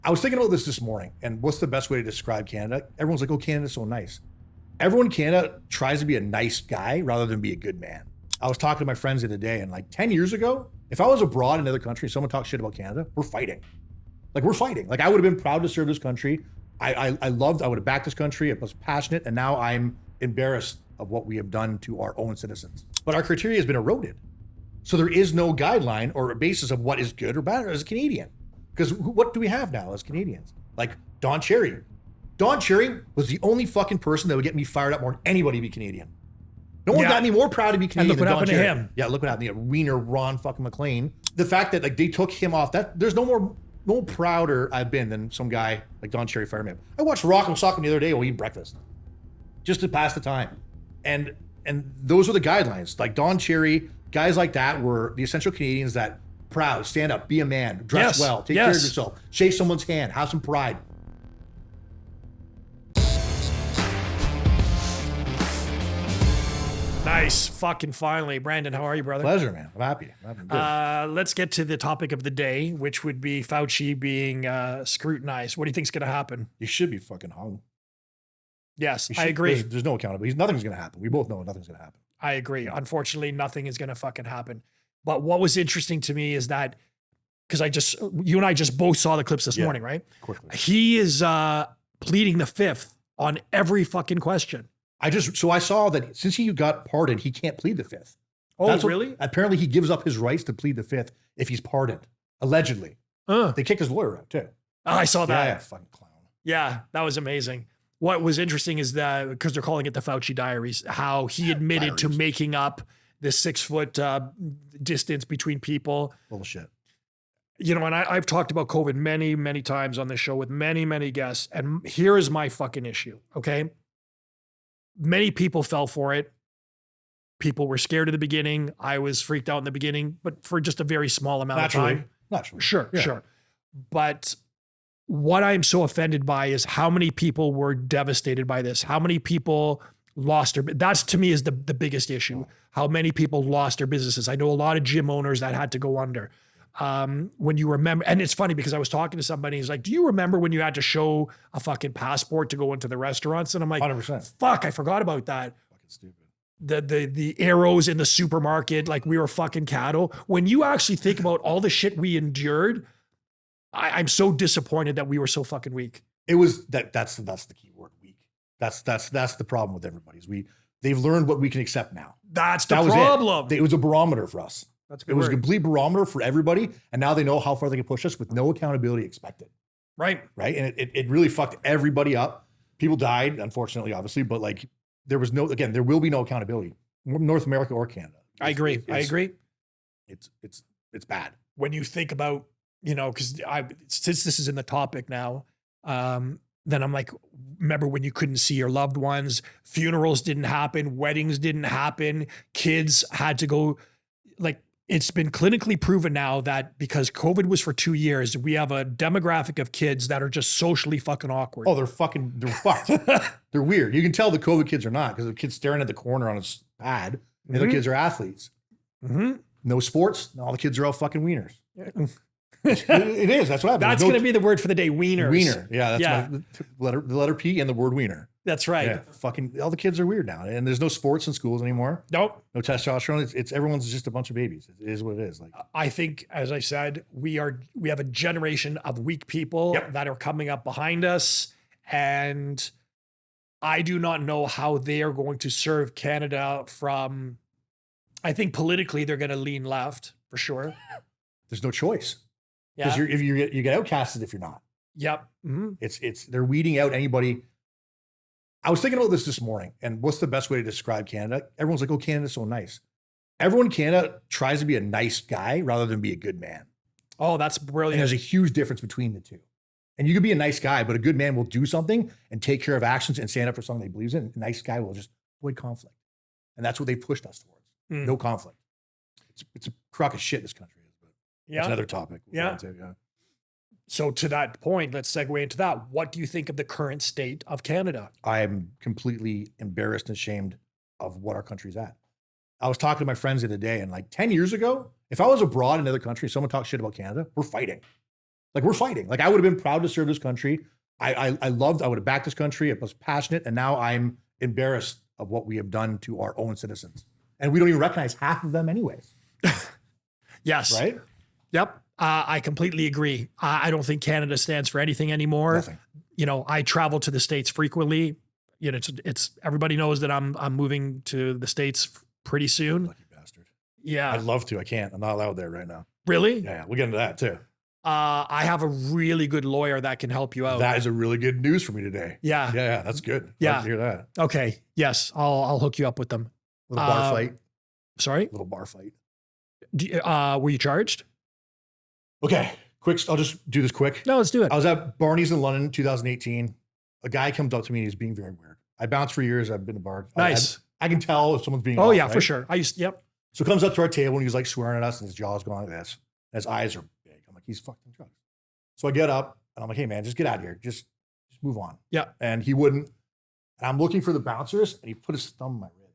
I was thinking about this morning, and what's the best way to describe Canada? Everyone's like, oh, Canada's so nice. Everyone in Canada tries to be a nice guy rather than be a good man. I was talking to my friends the other day, and like 10 years ago, if I was abroad in another country, someone talks shit about Canada, we're fighting. Like, we're fighting. Like, I would have been proud to serve this country. I would have backed this country. I was passionate, and now I'm embarrassed of what we have done to our own citizens. But our criteria has been eroded. So there is no guideline or a basis of what is good or bad as a Canadian. Because what do we have now as Canadians? Like Don Cherry. Don Cherry was the only fucking person that would get me fired up more than anybody to be Canadian. No one got me more proud to be Canadian. And look what happened to him. Yeah, look what happened to Wiener Ron fucking McLean. The fact that like they took him off, that there's no prouder I've been than some guy like Don Cherry fired me up. I watched Rock'em Sock'em the other day while eating breakfast, just to pass the time. And those were the guidelines. Like Don Cherry, guys like that were the essential Canadians that proud, stand up, be a man, dress well, take care of yourself, shake someone's hand, have some pride. Nice. Fucking finally. Brandon, how are you, brother? Pleasure, man. I'm happy. Good. Let's get to the topic of the day, which would be Fauci being scrutinized. What do you think's going to happen? You should be fucking hung. Yes, I agree. There's no accountability. Nothing's going to happen. We both know nothing's going to happen. I agree. Unfortunately, nothing is going to fucking happen. But what was interesting to me is that, because you and I just both saw the clips this morning, right? Quickly. He is pleading the fifth on every fucking question. I saw that since he got pardoned, he can't plead the fifth. Oh, really? Apparently he gives up his rights to plead the fifth if he's pardoned. Allegedly. They kicked his lawyer out too. I saw that. Yeah, fucking clown. Yeah, that was amazing. What was interesting is that, because they're calling it the Fauci Diaries, how he admitted to making up this 6 foot distance between people. Bullshit. You know, and I've talked about COVID many, many times on this show with many, many guests. And here is my fucking issue, okay? Many people fell for it. People were scared at the beginning. I was freaked out in the beginning, but for just a very small amount of time. Naturally. Sure. But what I'm so offended by is how many people were devastated by this. How many people lost their, that's to me is the biggest issue. How many people lost their businesses. I know a lot of gym owners that had to go under. When you remember, and it's funny because I was talking to somebody, he's like, do you remember when you had to show a fucking passport to go into the restaurants? And I'm like, 100%. Fuck, I forgot about that. Fucking stupid. The arrows in the supermarket, like we were fucking cattle. When you actually think about all the shit we endured, I'm so disappointed that we were so fucking weak. It was that's the key word, weak. That's the problem with everybody. They've learned what we can accept now. That's the problem. It was a barometer for us. That's a good It was a word. complete barometer for everybody, and now they know how far they can push us with no accountability expected. Right. And it really fucked everybody up. People died, unfortunately, obviously, but like there will be no accountability, North America or Canada. I agree. It's bad. When you think about, you know, because since this is in the topic now, then I'm like, remember when you couldn't see your loved ones, funerals didn't happen, weddings didn't happen, kids had to go, like, it's been clinically proven now that because COVID was for 2 years, we have a demographic of kids that are just socially fucking awkward. Oh, they're fucked. They're weird. You can tell the COVID kids are not because the kid's staring at the corner on his pad. The other kids are athletes. Mm-hmm. No sports. All the kids are all fucking wieners. It is. That's what happens. That's going to be the word for the day, wieners. Wiener. Yeah. That's the letter P and the word wiener. That's right. Yeah, fucking all the kids are weird now, and there's no sports in schools anymore. Nope. No testosterone. It's everyone's just a bunch of babies. It is what it is. Like I think, as I said, we have a generation of weak people that are coming up behind us, and I do not know how they are going to serve Canada from. I think politically they're going to lean left for sure. There's no choice. Yeah. Because you get outcasted if you're not. Yep. Mm-hmm. They're weeding out anybody. I was thinking about this morning, and what's the best way to describe Canada? Everyone's like, oh, Canada's so nice. Everyone in Canada tries to be a nice guy rather than be a good man. Oh, that's brilliant. And there's a huge difference between the two. And you can be a nice guy, but a good man will do something and take care of actions and stand up for something he believes in. A nice guy will just avoid conflict. And that's what they've pushed us towards. No conflict. It's a crock of shit, this country is. But it's another topic. Yeah. So to that point, let's segue into that. What do you think of the current state of Canada? I am completely embarrassed and ashamed of what our country's at. I was talking to my friends the other day, and like 10 years ago, if I was abroad in another country, someone talks shit about Canada, we're fighting. Like we're fighting. Like I would have been proud to serve this country. I would have backed this country. I was passionate. And now I'm embarrassed of what we have done to our own citizens. And we don't even recognize half of them anyways. Yes. Right? Yep. I completely agree. I don't think Canada stands for anything anymore. Nothing. You know, I travel to the States frequently. You know, it's everybody knows that I'm moving to the States pretty soon. Lucky bastard. Yeah. I'd love to. I can't. I'm not allowed there right now. Really? Yeah, we'll get into that too. I have a really good lawyer that can help you out. That is a really good news for me today. Yeah. Yeah, that's good. Yeah. Love to hear that. Okay. Yes. I'll hook you up with them. Little bar fight. Sorry? Little bar fight. Were you charged? Okay. Quick. I'll just do this quick. No, let's do it. I was at Barney's in London, 2018. A guy comes up to me and he's being very weird. I bounced for years. I've been to bar. Nice. I can tell if someone's being Oh off, yeah, right? for sure. Yep. So he comes up to our table and he's like swearing at us and his jaw's going like this. And his eyes are big. I'm like, he's fucking drugs. So I get up and I'm like, hey man, just get out of here. Just move on. Yeah. And he wouldn't. And I'm looking for the bouncers and he put his thumb in my ribs.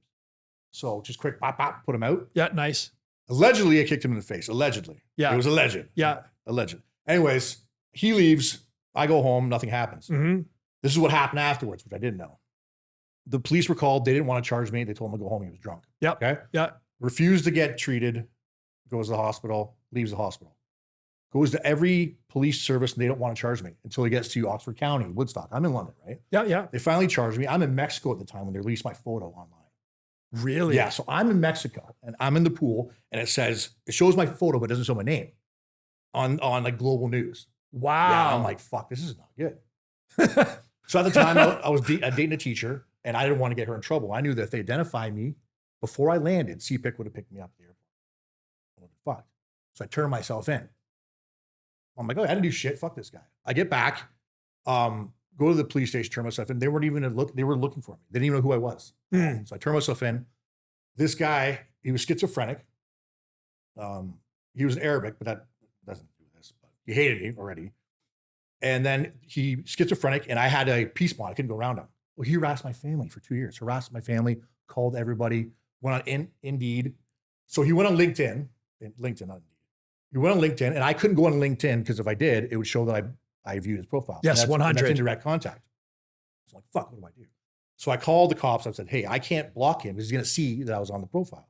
So just quick, pop, pop, put him out. Yeah. Nice. Allegedly, I kicked him in the face. Allegedly. Yeah. It was alleged. Yeah. Alleged. Anyways, he leaves. I go home. Nothing happens. Mm-hmm. This is what happened afterwards, which I didn't know. The police were called. They didn't want to charge me. They told him to go home. He was drunk. Yep. Okay. Yeah. Refused to get treated. Goes to the hospital. Leaves the hospital. Goes to every police service and they don't want to charge me until he gets to Oxford County, Woodstock. I'm in London, right? Yeah. Yeah. They finally charged me. I'm in Mexico at the time when they released my photo online. Really? Yeah. So I'm in Mexico and I'm in the pool and it shows my photo, but it doesn't show my name on like global news. Wow. Yeah, I'm like, fuck, this is not good. So at the time I was dating a teacher and I didn't want to get her in trouble. I knew that if they identified me before I landed, CPIC would have picked me up at the airport. I would have fucked. So I turned myself in. I'm like, oh, I didn't do shit. Fuck this guy. I get back, go to the police station, turn myself in. They weren't even they were looking for me. They didn't even know who I was. So I turned myself in. This guy, he was schizophrenic. He was Arabic, but that doesn't do this. But he hated me already. And then he schizophrenic, and I had a peace bond. I couldn't go around him. Well, he harassed my family for 2 years. Harassed my family, called everybody, went on Indeed. So he went on LinkedIn, not Indeed. He went on LinkedIn, and I couldn't go on LinkedIn because if I did, it would show that I viewed his profile. Yes, and 100. that's indirect contact. I was like, fuck, what do I do? So I called the cops. I said, hey, I can't block him because he's going to see that I was on the profile.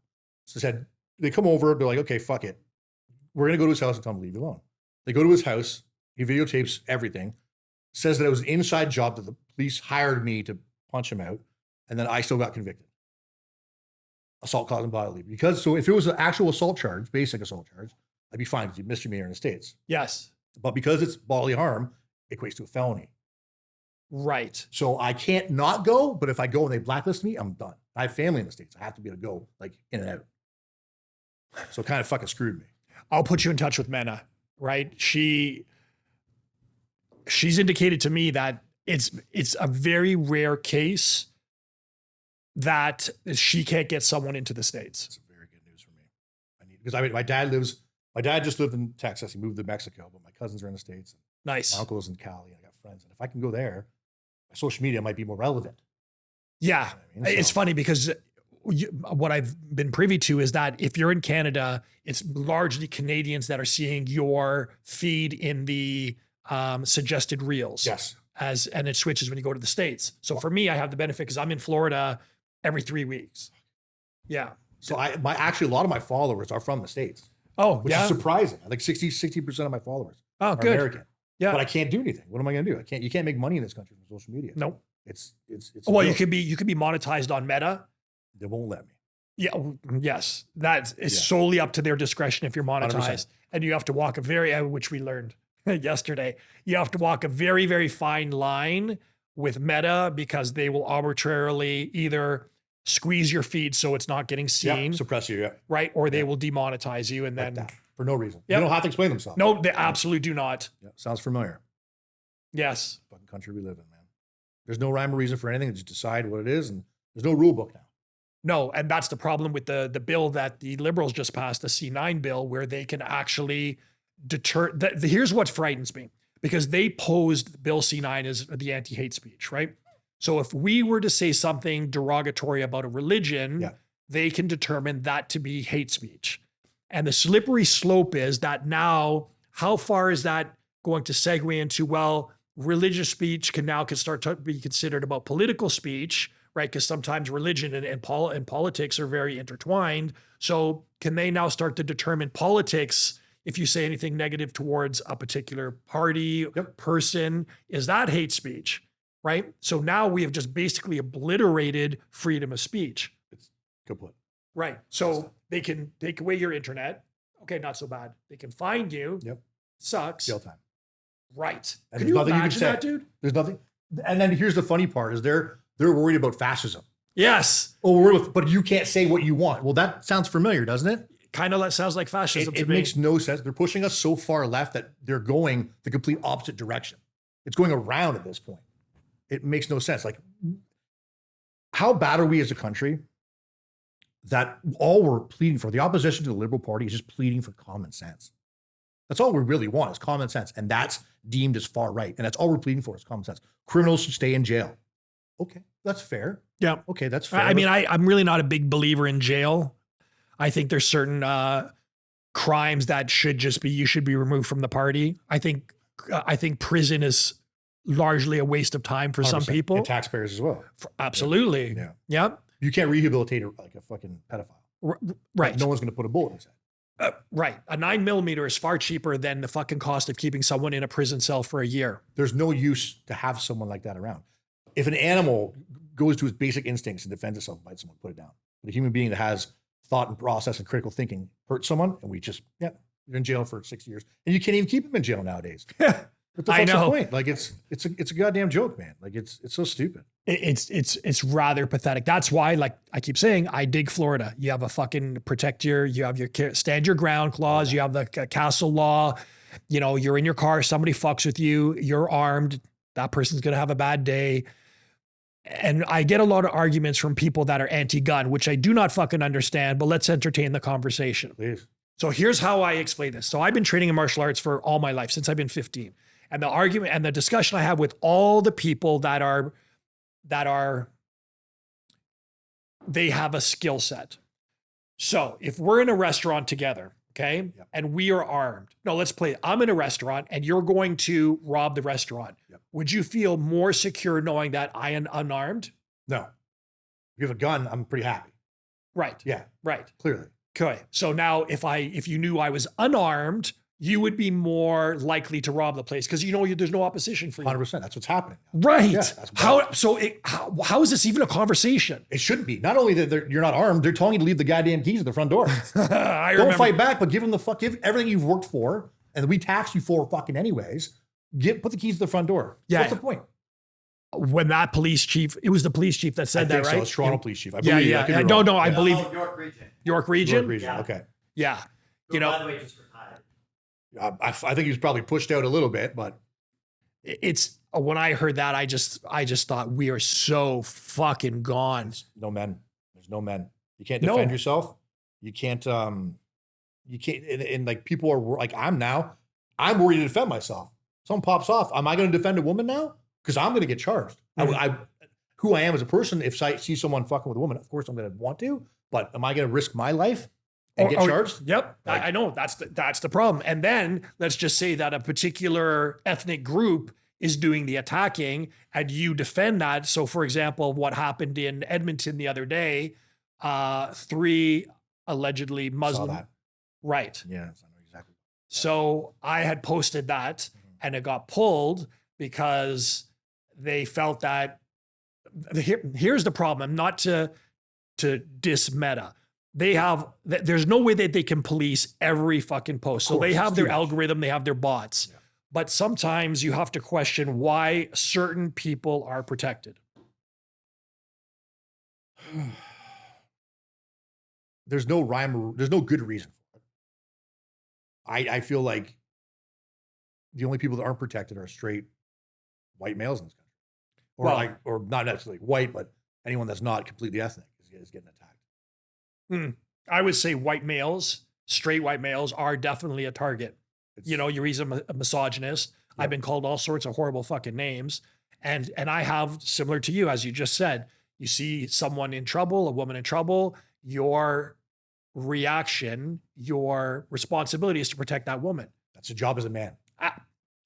So they come over. They're like, okay, fuck it. We're going to go to his house and tell him to leave you alone. They go to his house. He videotapes everything. Says that it was an inside job that the police hired me to punch him out. And then I still got convicted. Assault causing bodily. So if it was an actual assault charge, basic assault charge, I'd be fine because you misdemeanor in the States. Yes. But because it's bodily harm, it equates to a felony. Right. So I can't not go, but if I go and they blacklist me, I'm done. I have family in the States. I have to be able to go like in and out. So it kind of fucking screwed me. I'll put you in touch with Mena, right? She's indicated to me that it's a very rare case that she can't get someone into the States. That's very good news for me. Because my dad just lived in Texas. He moved to Mexico, but my cousins are in the States. Nice. My uncle's in Cali. I got friends. And if I can go there, my social media might be more relevant. Yeah. You know what I mean? It's funny because what I've been privy to is that if you're in Canada, it's largely Canadians that are seeing your feed in the suggested reels. Yes. And it switches when you go to the States. So for me, I have the benefit because I'm in Florida every 3 weeks. Yeah. So actually a lot of my followers are from the States. Oh, which yeah. is surprising. Like 60% of my followers are good. American. Yeah. But I can't do anything. What am I going to do? You can't make money in this country from social media. Nope. It's well, you could be monetized on Meta. They won't let me. Yeah. Yes. That is solely up to their discretion if you're monetized. 100%. And you have to walk which we learned yesterday, you have to walk a very, very fine line with Meta because they will arbitrarily either squeeze your feed so it's not getting seen, suppress you, right? Or they will demonetize you and like then that, for no reason. Yep. They don't have to explain themselves. No, they absolutely do not. Yeah, sounds familiar. Yes. Fucking country we live in, man. There's no rhyme or reason for anything. Just decide what it is, and there's no rule book now. No, and that's the problem with the bill that the Liberals just passed, the C9 bill, where they can actually deter. Here's what frightens me, because they posed Bill C9 as the anti-hate speech, right? So if we were to say something derogatory about a religion, they can determine that to be hate speech. And the slippery slope is that now, how far is that going to segue into, well, religious speech can start to be considered about political speech, right? Because sometimes religion and politics are very intertwined. So can they now start to determine politics? If you say anything negative towards a particular party, person, is that hate speech, right? So now we have just basically obliterated freedom of speech. It's good point. Right. So they can take away your internet. Okay, not so bad. They can find you. Yep. Sucks. Jail time. Right. And Can there's you nothing imagine you can say. that, dude? There's nothing. And then here's the funny part: is they're worried about fascism. Yes. Oh, but you can't say what you want. Well, that sounds familiar, doesn't it? Kind of sounds like fascism to It me. makes no sense. They're pushing us so far left that they're going the complete opposite direction. It's going around at this point. It makes no sense. Like, how bad are we as a country that all we're pleading for, the opposition to the Liberal Party is just pleading for common sense. That's all we really want is common sense. And that's deemed as far right. And that's all we're pleading for is common sense. Criminals should stay in jail. Okay, that's fair. Yeah. Okay, that's fair. I mean, I'm really not a big believer in jail. I think there's certain crimes that you should be removed from the party. I think prison is largely a waste of time for some 100%. people. And taxpayers as well. Absolutely. Yeah. Yep. You can't rehabilitate like a fucking pedophile. Right. No one's going to put a bullet in his head. Right. A 9mm is far cheaper than the fucking cost of keeping someone in a prison cell for a year. There's no use to have someone like that around. If an animal goes to its basic instincts and defends itself, bites someone, put it down. But a human being that has thought and process and critical thinking hurts someone, and we just, you're in jail for 6 years. And you can't even keep them in jail nowadays. What the fuck's the point? Like, it's a goddamn joke, man. Like, it's so stupid. It's rather pathetic. That's why, like I keep saying, I dig Florida. You have a fucking you have your stand your ground clause. You have the castle law. You know, you're in your car, somebody fucks with you, you're armed. That person's going to have a bad day. And I get a lot of arguments from people that are anti-gun, which I do not fucking understand, but let's entertain the conversation. Please. So here's how I explain this. So I've been training in martial arts for all my life, since I've been 15. And the argument and the discussion I have with all the people that they have a skill set. So if we're in a restaurant together, okay, and we are armed. No, let's play. I'm in a restaurant and you're going to rob the restaurant. Would you feel more secure knowing that I am unarmed? No. If you have a gun, I'm pretty happy. Right. Yeah. Right. Clearly. Okay. So now if you knew I was unarmed, you would be more likely to rob the place because there's no opposition for you. 100%. That's what's happening. Right. Yeah, how is this even a conversation? It shouldn't be. Not only that you're not armed, they're telling you to leave the goddamn keys at the front door. Don't fight back, but give everything you've worked for and we tax you for fucking anyways. Put the keys at the front door. Yeah. What's the point? When that police chief, it was the police chief that said that, right? So it's Toronto police chief. I believe. I believe York Region. York Region. York Region. Yeah. Okay. Yeah. Who, by the way, just retired. I think he was probably pushed out a little bit, but it's when I heard that, I just thought we are so fucking gone. no men. There's no men. You can't defend yourself. You can't. And like people are like I'm worried to defend myself. Someone pops off. Am I going to defend a woman now? Because I'm going to get charged. Who I am as a person. If I see someone fucking with a woman, of course I'm going to want to. But am I going to risk my life and get charged? Yep. I know that's the problem. And then let's just say that a particular ethnic group is doing the attacking and you defend that. So for example, what happened in Edmonton the other day, 3 allegedly Muslim. Saw that. Right. Yeah, I know exactly. So I had posted that and it got pulled because they felt that here's the problem, not to diss Meta. There's no way that they can police every fucking post. So they have their algorithm, they have their bots. Yeah. But sometimes you have to question why certain people are protected. There's no there's no good reason for it. I feel like the only people that aren't protected are straight white males in this country. Or not necessarily white, but anyone that's not completely ethnic is getting attacked. I would say white males, straight white males are definitely a target. You're either a misogynist. Yep. I've been called all sorts of horrible fucking names. And I have, similar to you, as you just said, you see someone in trouble, a woman in trouble, your reaction, your responsibility is to protect that woman. That's your job as a man.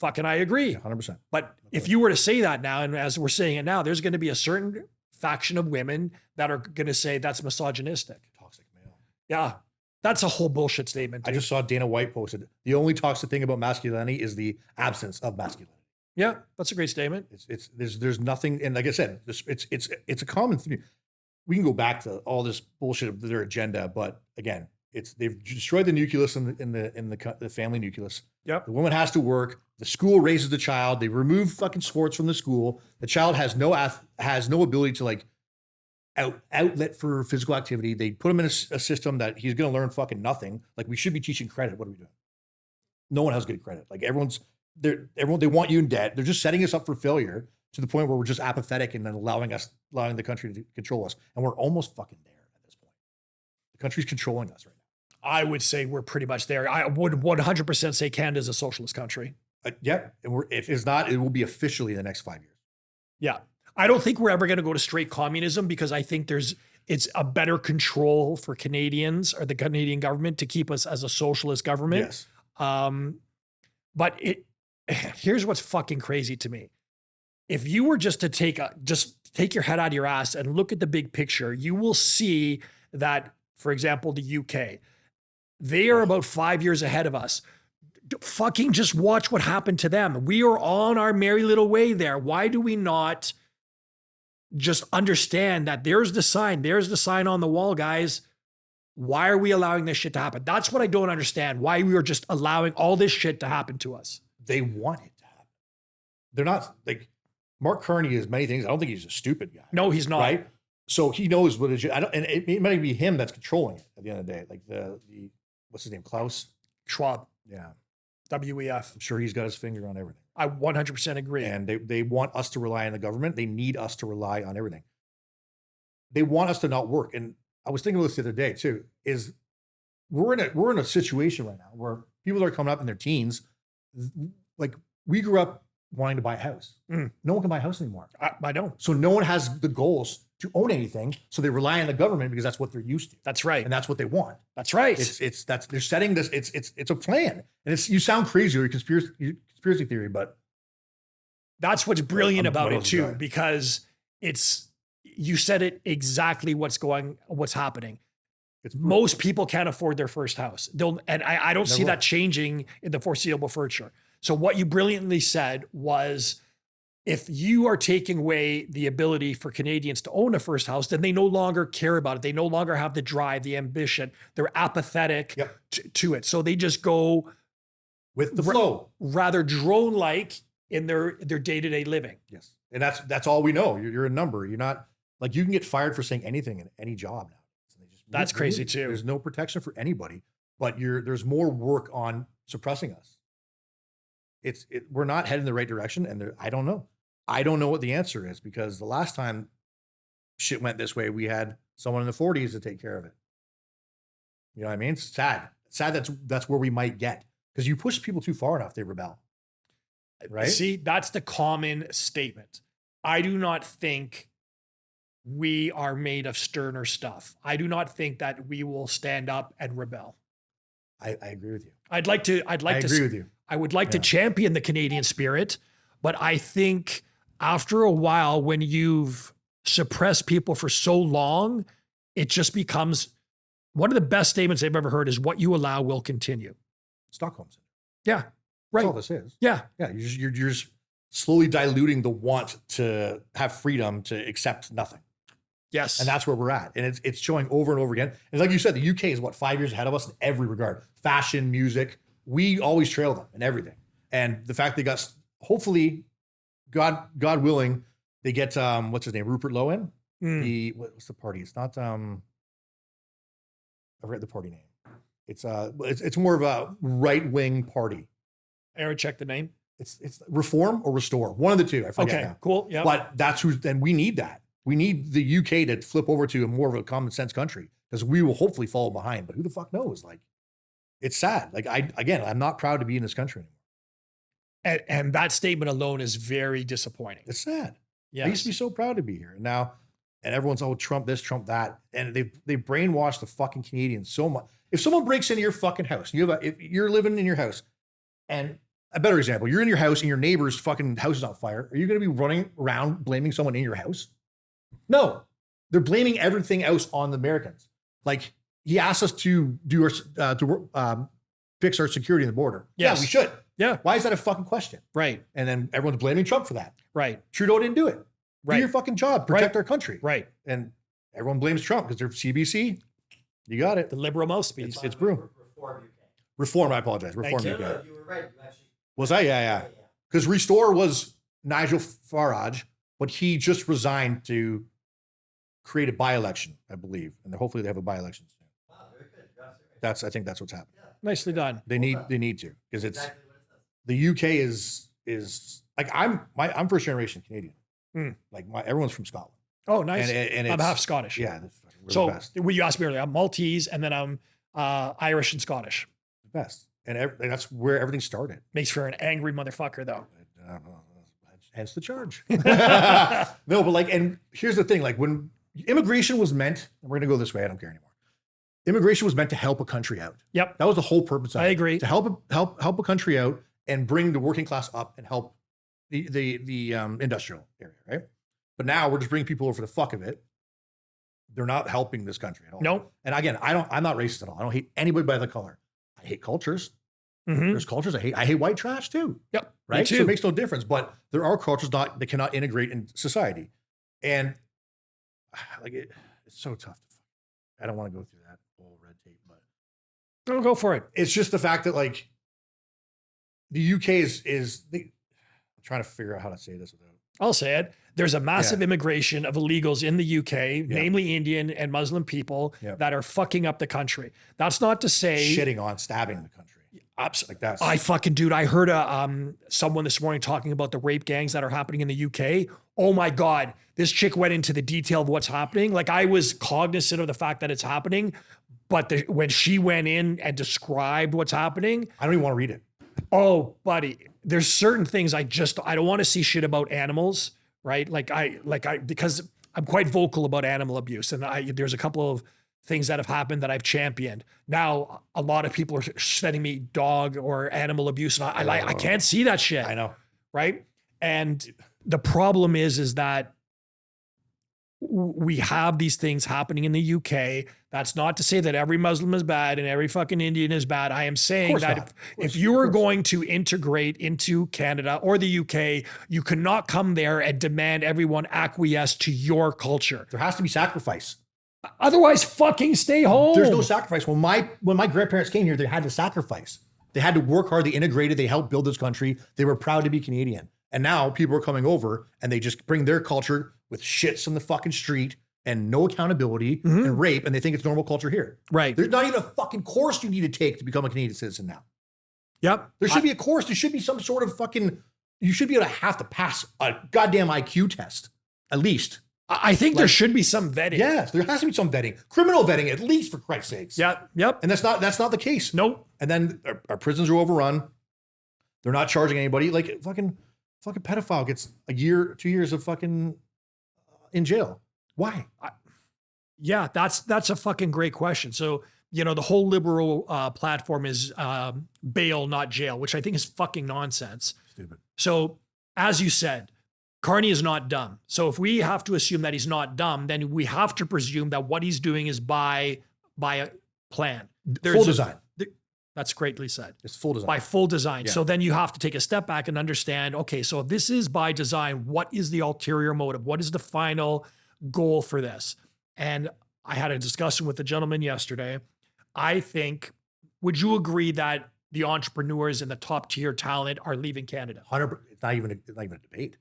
Fucking I agree. 100%. But if you were to say that now, and as we're saying it now, there's going to be a certain faction of women that are going to say that's misogynistic. Toxic male. Yeah. That's a whole bullshit statement. I dude. just saw Dana White posted, the only toxic thing about masculinity is the absence of masculinity. Yeah, that's a great statement. There's nothing, and like I said, it's a common thing. We can go back to all this bullshit of their agenda, but again, they've destroyed the nucleus in the family nucleus. Yep. The woman has to work. The school raises the child. They remove fucking sports from the school. The child has no ability to like outlet for physical activity. They put him in a system that he's going to learn fucking nothing. Like we should be teaching credit. What are we doing? No one has good credit. Like they want you in debt. They're just setting us up for failure to the point where we're just apathetic and then allowing the country to control us. And we're almost fucking there at this point. The country's controlling us right now. I would say we're pretty much there. I would 100% say Canada is a socialist country. Yep. And if it's not, it will be officially in the next 5 years. Yeah. I don't think we're ever going to go to straight communism because I think it's a better control for Canadians or the Canadian government to keep us as a socialist government. Yes. But here's what's fucking crazy to me. If you were just to take your head out of your ass and look at the big picture, you will see that, for example, the UK, they are about 5 years ahead of us. Fucking just watch what happened to them. We are on our merry little way there. Why do we not just understand that there's the sign on the wall, guys? Why are we allowing this shit to happen? That's what I don't understand. Why we are just allowing all this shit to happen to us. They want it to happen. They're not like Mark Carney is many things. I don't think he's a stupid guy. No, he's not. Right? So he knows what it is. And it might be him that's controlling it at the end of the day. Like the what's his name? Klaus Schwab. Yeah. WEF. I'm sure he's got his finger on everything. I 100% agree. And they want us to rely on the government. They need us to rely on everything. They want us to not work. And I was thinking about this the other day too, is we're in a situation right now where people that are coming up in their teens, like we grew up wanting to buy a house. No one can buy a house anymore. I don't. So no one has the goals to own anything. So they rely on the government because that's what they're used to. That's right. And that's what they want. That's right. They're setting this, it's a plan. And you sound crazy or conspiracy theory, but that's what's brilliant about it too, guy. because you said it exactly what's happening. Most people can't afford their first house. I don't see that changing in the foreseeable future. So what you brilliantly said was, if you are taking away the ability for Canadians to own a first house, then they no longer care about it. They no longer have the drive, the ambition. They're apathetic to it. So they just go with the flow, rather drone-like in their day-to-day living. Yes. And that's all we know. You're a number. You're not like, you can get fired for saying anything in any job now. That's crazy too. There's no protection for anybody, but there's more work on suppressing us. We're not heading in the right direction. And I don't know. I don't know what the answer is, because the last time shit went this way, we had someone in the 40s to take care of it. You know what I mean? It's sad. That's where we might get, because you push people too far enough, they rebel. Right? See, that's the common statement. I do not think we are made of sterner stuff. I do not think that we will stand up and rebel. I agree with you. I agree with you. I would like to champion the Canadian spirit, but I think after a while, when you've suppressed people for so long, it just becomes one of the best statements I've ever heard is, what you allow will continue. Stockholm syndrome. Yeah. Right. That's all this is. Yeah. Yeah. You're just slowly diluting the want to have freedom to accept nothing. Yes. And that's where we're at. And it's showing over and over again. And like you said, the UK is 5 years ahead of us in every regard. Fashion, music. We always trail them in everything. And the fact they got, hopefully, God willing, they get what's his name? Rupert Lowe in. What's the party? It's not I forget the party name. It's more of a right-wing party. Aaron, check the name. It's Reform or Restore. One of the two. I forget now. Cool. Yeah. But that's and we need that. We need the UK to flip over to a more of a common sense country, because we will hopefully follow behind. But who the fuck knows? Like, it's sad. Like, I'm not proud to be in this country anymore. And that statement alone is very disappointing. It's sad. Yes. I used to be so proud to be here. And now, everyone's, oh, Trump this, Trump that. And they brainwashed the fucking Canadians so much. If someone breaks into your fucking house, if you're living in your house and a better example. You're in your house and your neighbor's fucking house is on fire. Are you going to be running around blaming someone in your house? No, they're blaming everything else on the Americans. Like he asked us to do our, fix our security in the border. Yes. Yeah, we should. Yeah. Why is that a fucking question? Right. And then everyone's blaming Trump for that. Right. Trudeau didn't do it. Right. Do your fucking job. Protect Right. our country. Right. And everyone blames Trump because they're CBC. You got it. The liberal mouthpiece. It's Broom. Reform UK. Reform, I apologize. Reform. Thank UK. No, you were right. You actually. Was I? Yeah. Because Restore was Nigel Farage, but he just resigned to create a by-election, I believe. And hopefully they have a by-election soon. Wow, very good. You got it right. I think that's what's happening. Nicely done. They need to, because it's Exactly what it says. the UK is like I'm first generation Canadian. Hmm. Like everyone's from Scotland. Oh, nice. And I'm it's- half Scottish. Yeah, we're So the best. when you asked me earlier, I'm Maltese and then I'm Irish and Scottish. The best. And that's where everything started. Makes for an angry motherfucker though. Hence the charge. No, but like, and here's the thing: like when immigration was meant, and we're gonna go this way. I don't care anymore. Immigration was meant to help a country out. Yep. That was the whole purpose of it. I agree. To help a country out and bring the working class up and help the industrial area, right? But now we're just bringing people over for the fuck of it. They're not helping this country at all. Nope. And again, I'm not racist at all. I don't hate anybody by the color. I hate cultures. Mhm. There's cultures I hate. I hate white trash too. Yep. Me Right. So too. it makes no difference. But there are cultures that cannot integrate in society. And like it's so tough. I don't want to go through that whole red tape, but Don't go for it. it's just the fact that like the UK I'm trying to figure out how to say this without. I'll say it. There's a massive immigration of illegals in the UK, namely Indian and Muslim people that are fucking up the country. That's not to say Shitting on, stabbing the country. Like that's I fucking dude. I heard someone this morning talking about the rape gangs that are happening in the UK. Oh my God, this chick went into the detail of what's happening. Like I was cognizant of the fact that it's happening, but when she went in and described what's happening, I don't even want to read it. oh buddy, there's certain things I don't want to see shit about animals, right? Because I'm quite vocal about animal abuse, and there's a couple of things that have happened that I've championed. Now, a lot of people are sending me dog or animal abuse, and I can't see that shit. I know. Right? And the problem is that we have these things happening in the UK. That's not to say that every Muslim is bad and every fucking Indian is bad. I am saying course that not. if you are going to integrate into Canada or the UK, you cannot come there and demand everyone acquiesce to your culture. There has to be sacrifice. Otherwise, fucking stay home. There's no sacrifice. When my grandparents came here, they had to sacrifice. They had to work hard. They integrated. They helped build this country. They were proud to be Canadian. And now people are coming over and they just bring their culture with shits on the fucking street and no accountability and rape, and they think it's normal culture here. Right. There's not even a fucking course you need to take to become a Canadian citizen now. Yep. There should be a course. There should be some sort of fucking, you should be able to have to pass a goddamn IQ test, at least. I think there should be some vetting. Yes, there has to be some vetting. Criminal vetting, at least, for Christ's sakes. Yep. Yep. And that's not the case. Nope. And then our prisons are overrun. They're not charging anybody. Like fucking pedophile gets a year, 2 years of fucking in jail. Why? Yeah, that's a fucking great question. So, the whole liberal platform is bail, not jail, which I think is fucking nonsense. Stupid. So, as you said, Carney is not dumb. So if we have to assume that he's not dumb, then we have to presume that what he's doing is by a plan. Full design. That's greatly said. It's full design. By full design. Yeah. So then you have to take a step back and understand, okay, so if this is by design, what is the ulterior motive? What is the final goal for this? And I had a discussion with a gentleman yesterday. I think, would you agree that the entrepreneurs and the top tier talent are leaving Canada? 100%. It's not even a debate.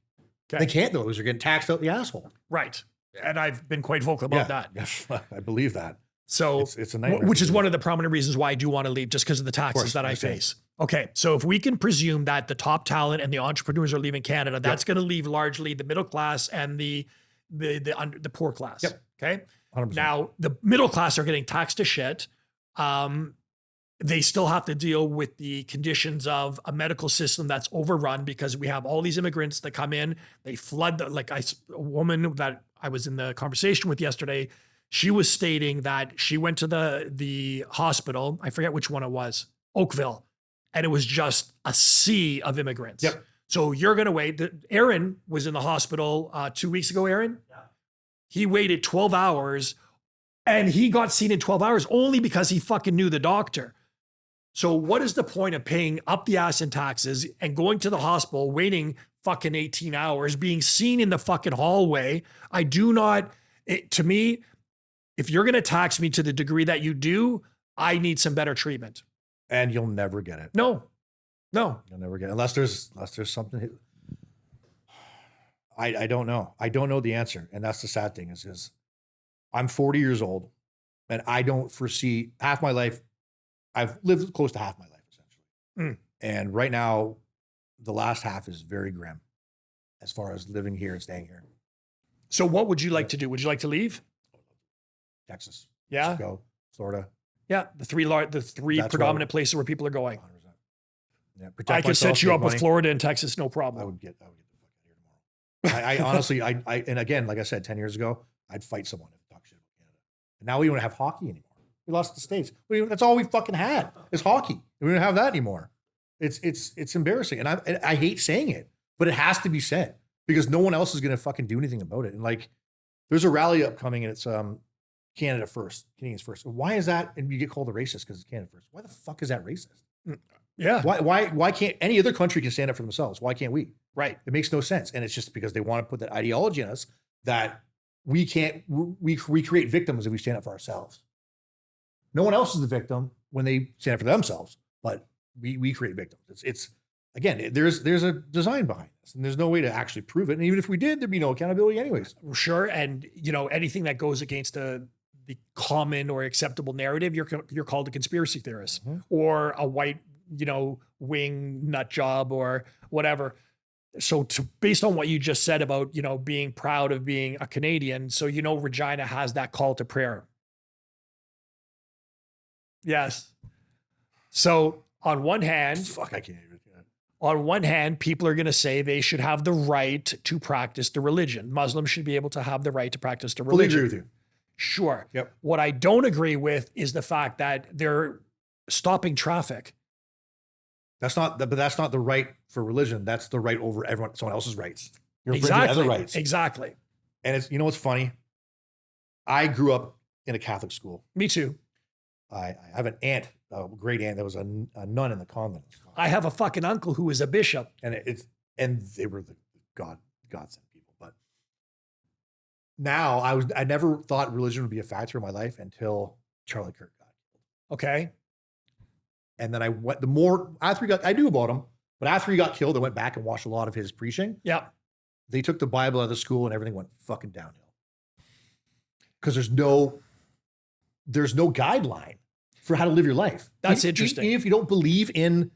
Okay. They can't though, because they're getting taxed out the asshole. Right. And I've been quite vocal about that. Yes, I believe that. So It's a nightmare. which is one of the prominent reasons why I do want to leave, just because of the taxes that I face. Okay. So if we can presume that the top talent and the entrepreneurs are leaving Canada, that's going to leave largely the middle class and the poor class. Yep. Okay. 100%. Now the middle class are getting taxed to shit. They still have to deal with the conditions of a medical system that's overrun because we have all these immigrants that come in, they flood a woman that I was in the conversation with yesterday. She was stating that she went to the hospital. I forget which one it was, Oakville. and it was just a sea of immigrants. Yep. So you're going to wait. Aaron was in the hospital 2 weeks ago, Aaron. Yeah. He waited 12 hours and he got seen in 12 hours only because he fucking knew the doctor. So what is the point of paying up the ass in taxes and going to the hospital, waiting fucking 18 hours, being seen in the fucking hallway? I do not, to me, if you're going to tax me to the degree that you do, I need some better treatment. And you'll never get it. No. You'll never get it. Unless there's something. I don't know. I don't know the answer. And that's the sad thing is I'm 40 years old and I don't foresee half my life. I've lived close to half my life essentially. And right now, the last half is very grim as far as living here and staying here. So what would you like to do? Would you like to leave? Texas, Yeah. Mexico, Florida. Yeah. The three That's predominant places where people are going. 100%. Yeah, I protect could set myself, you make up with money. Florida and Texas, no I problem. would get the fuck out of here tomorrow. I honestly, and again, like I said, 10 years ago, I'd fight someone and talk shit about Canada. And now we don't have hockey anymore. We lost the States. That's all we fucking had is hockey. We don't have that anymore. It's embarrassing. And I hate saying it, but it has to be said because no one else is going to fucking do anything about it. And like, there's a rally upcoming and it's Canada first, Canadians first. Why is that? And you get called a racist because it's Canada first. Why the fuck is that racist? Yeah. Why can't any other country can stand up for themselves? Why can't we? Right. It makes no sense. And it's just because they want to put that ideology in us that we can't, we create victims if we stand up for ourselves. No one else is the victim when they stand up for themselves, but we create victims. It's again, there's a design behind this and there's no way to actually prove it. And even if we did, there'd be no accountability anyways. Sure. And anything that goes against the common or acceptable narrative, you're called a conspiracy theorist or a white, wing nut job or whatever. So based on what you just said about, being proud of being a Canadian, so Regina has that call to prayer. Yes. So on one hand, Fuck, I can't even. on one hand, people are going to say they should have the right to practice the religion. Muslims should be able to have the right to practice the Fully religion. agree with you. Sure. Yep. What I don't agree with is the fact that they're stopping traffic. But that's not the right for religion. That's the right over someone else's rights. You're infringing Exactly. other rights. Exactly. And it's, what's funny? I grew up in a Catholic school. Me too. I have an aunt, a great aunt that was a nun in the convent. I have a fucking uncle who is a bishop. And they were the God sent people. But now I never thought religion would be a factor in my life until Charlie Kirk got killed. Okay. And then I knew about him, but after he got killed, I went back and watched a lot of his preaching. Yeah. They took the Bible out of the school and everything went fucking downhill. Because there's no guideline for how to live your life. That's interesting. If you don't believe in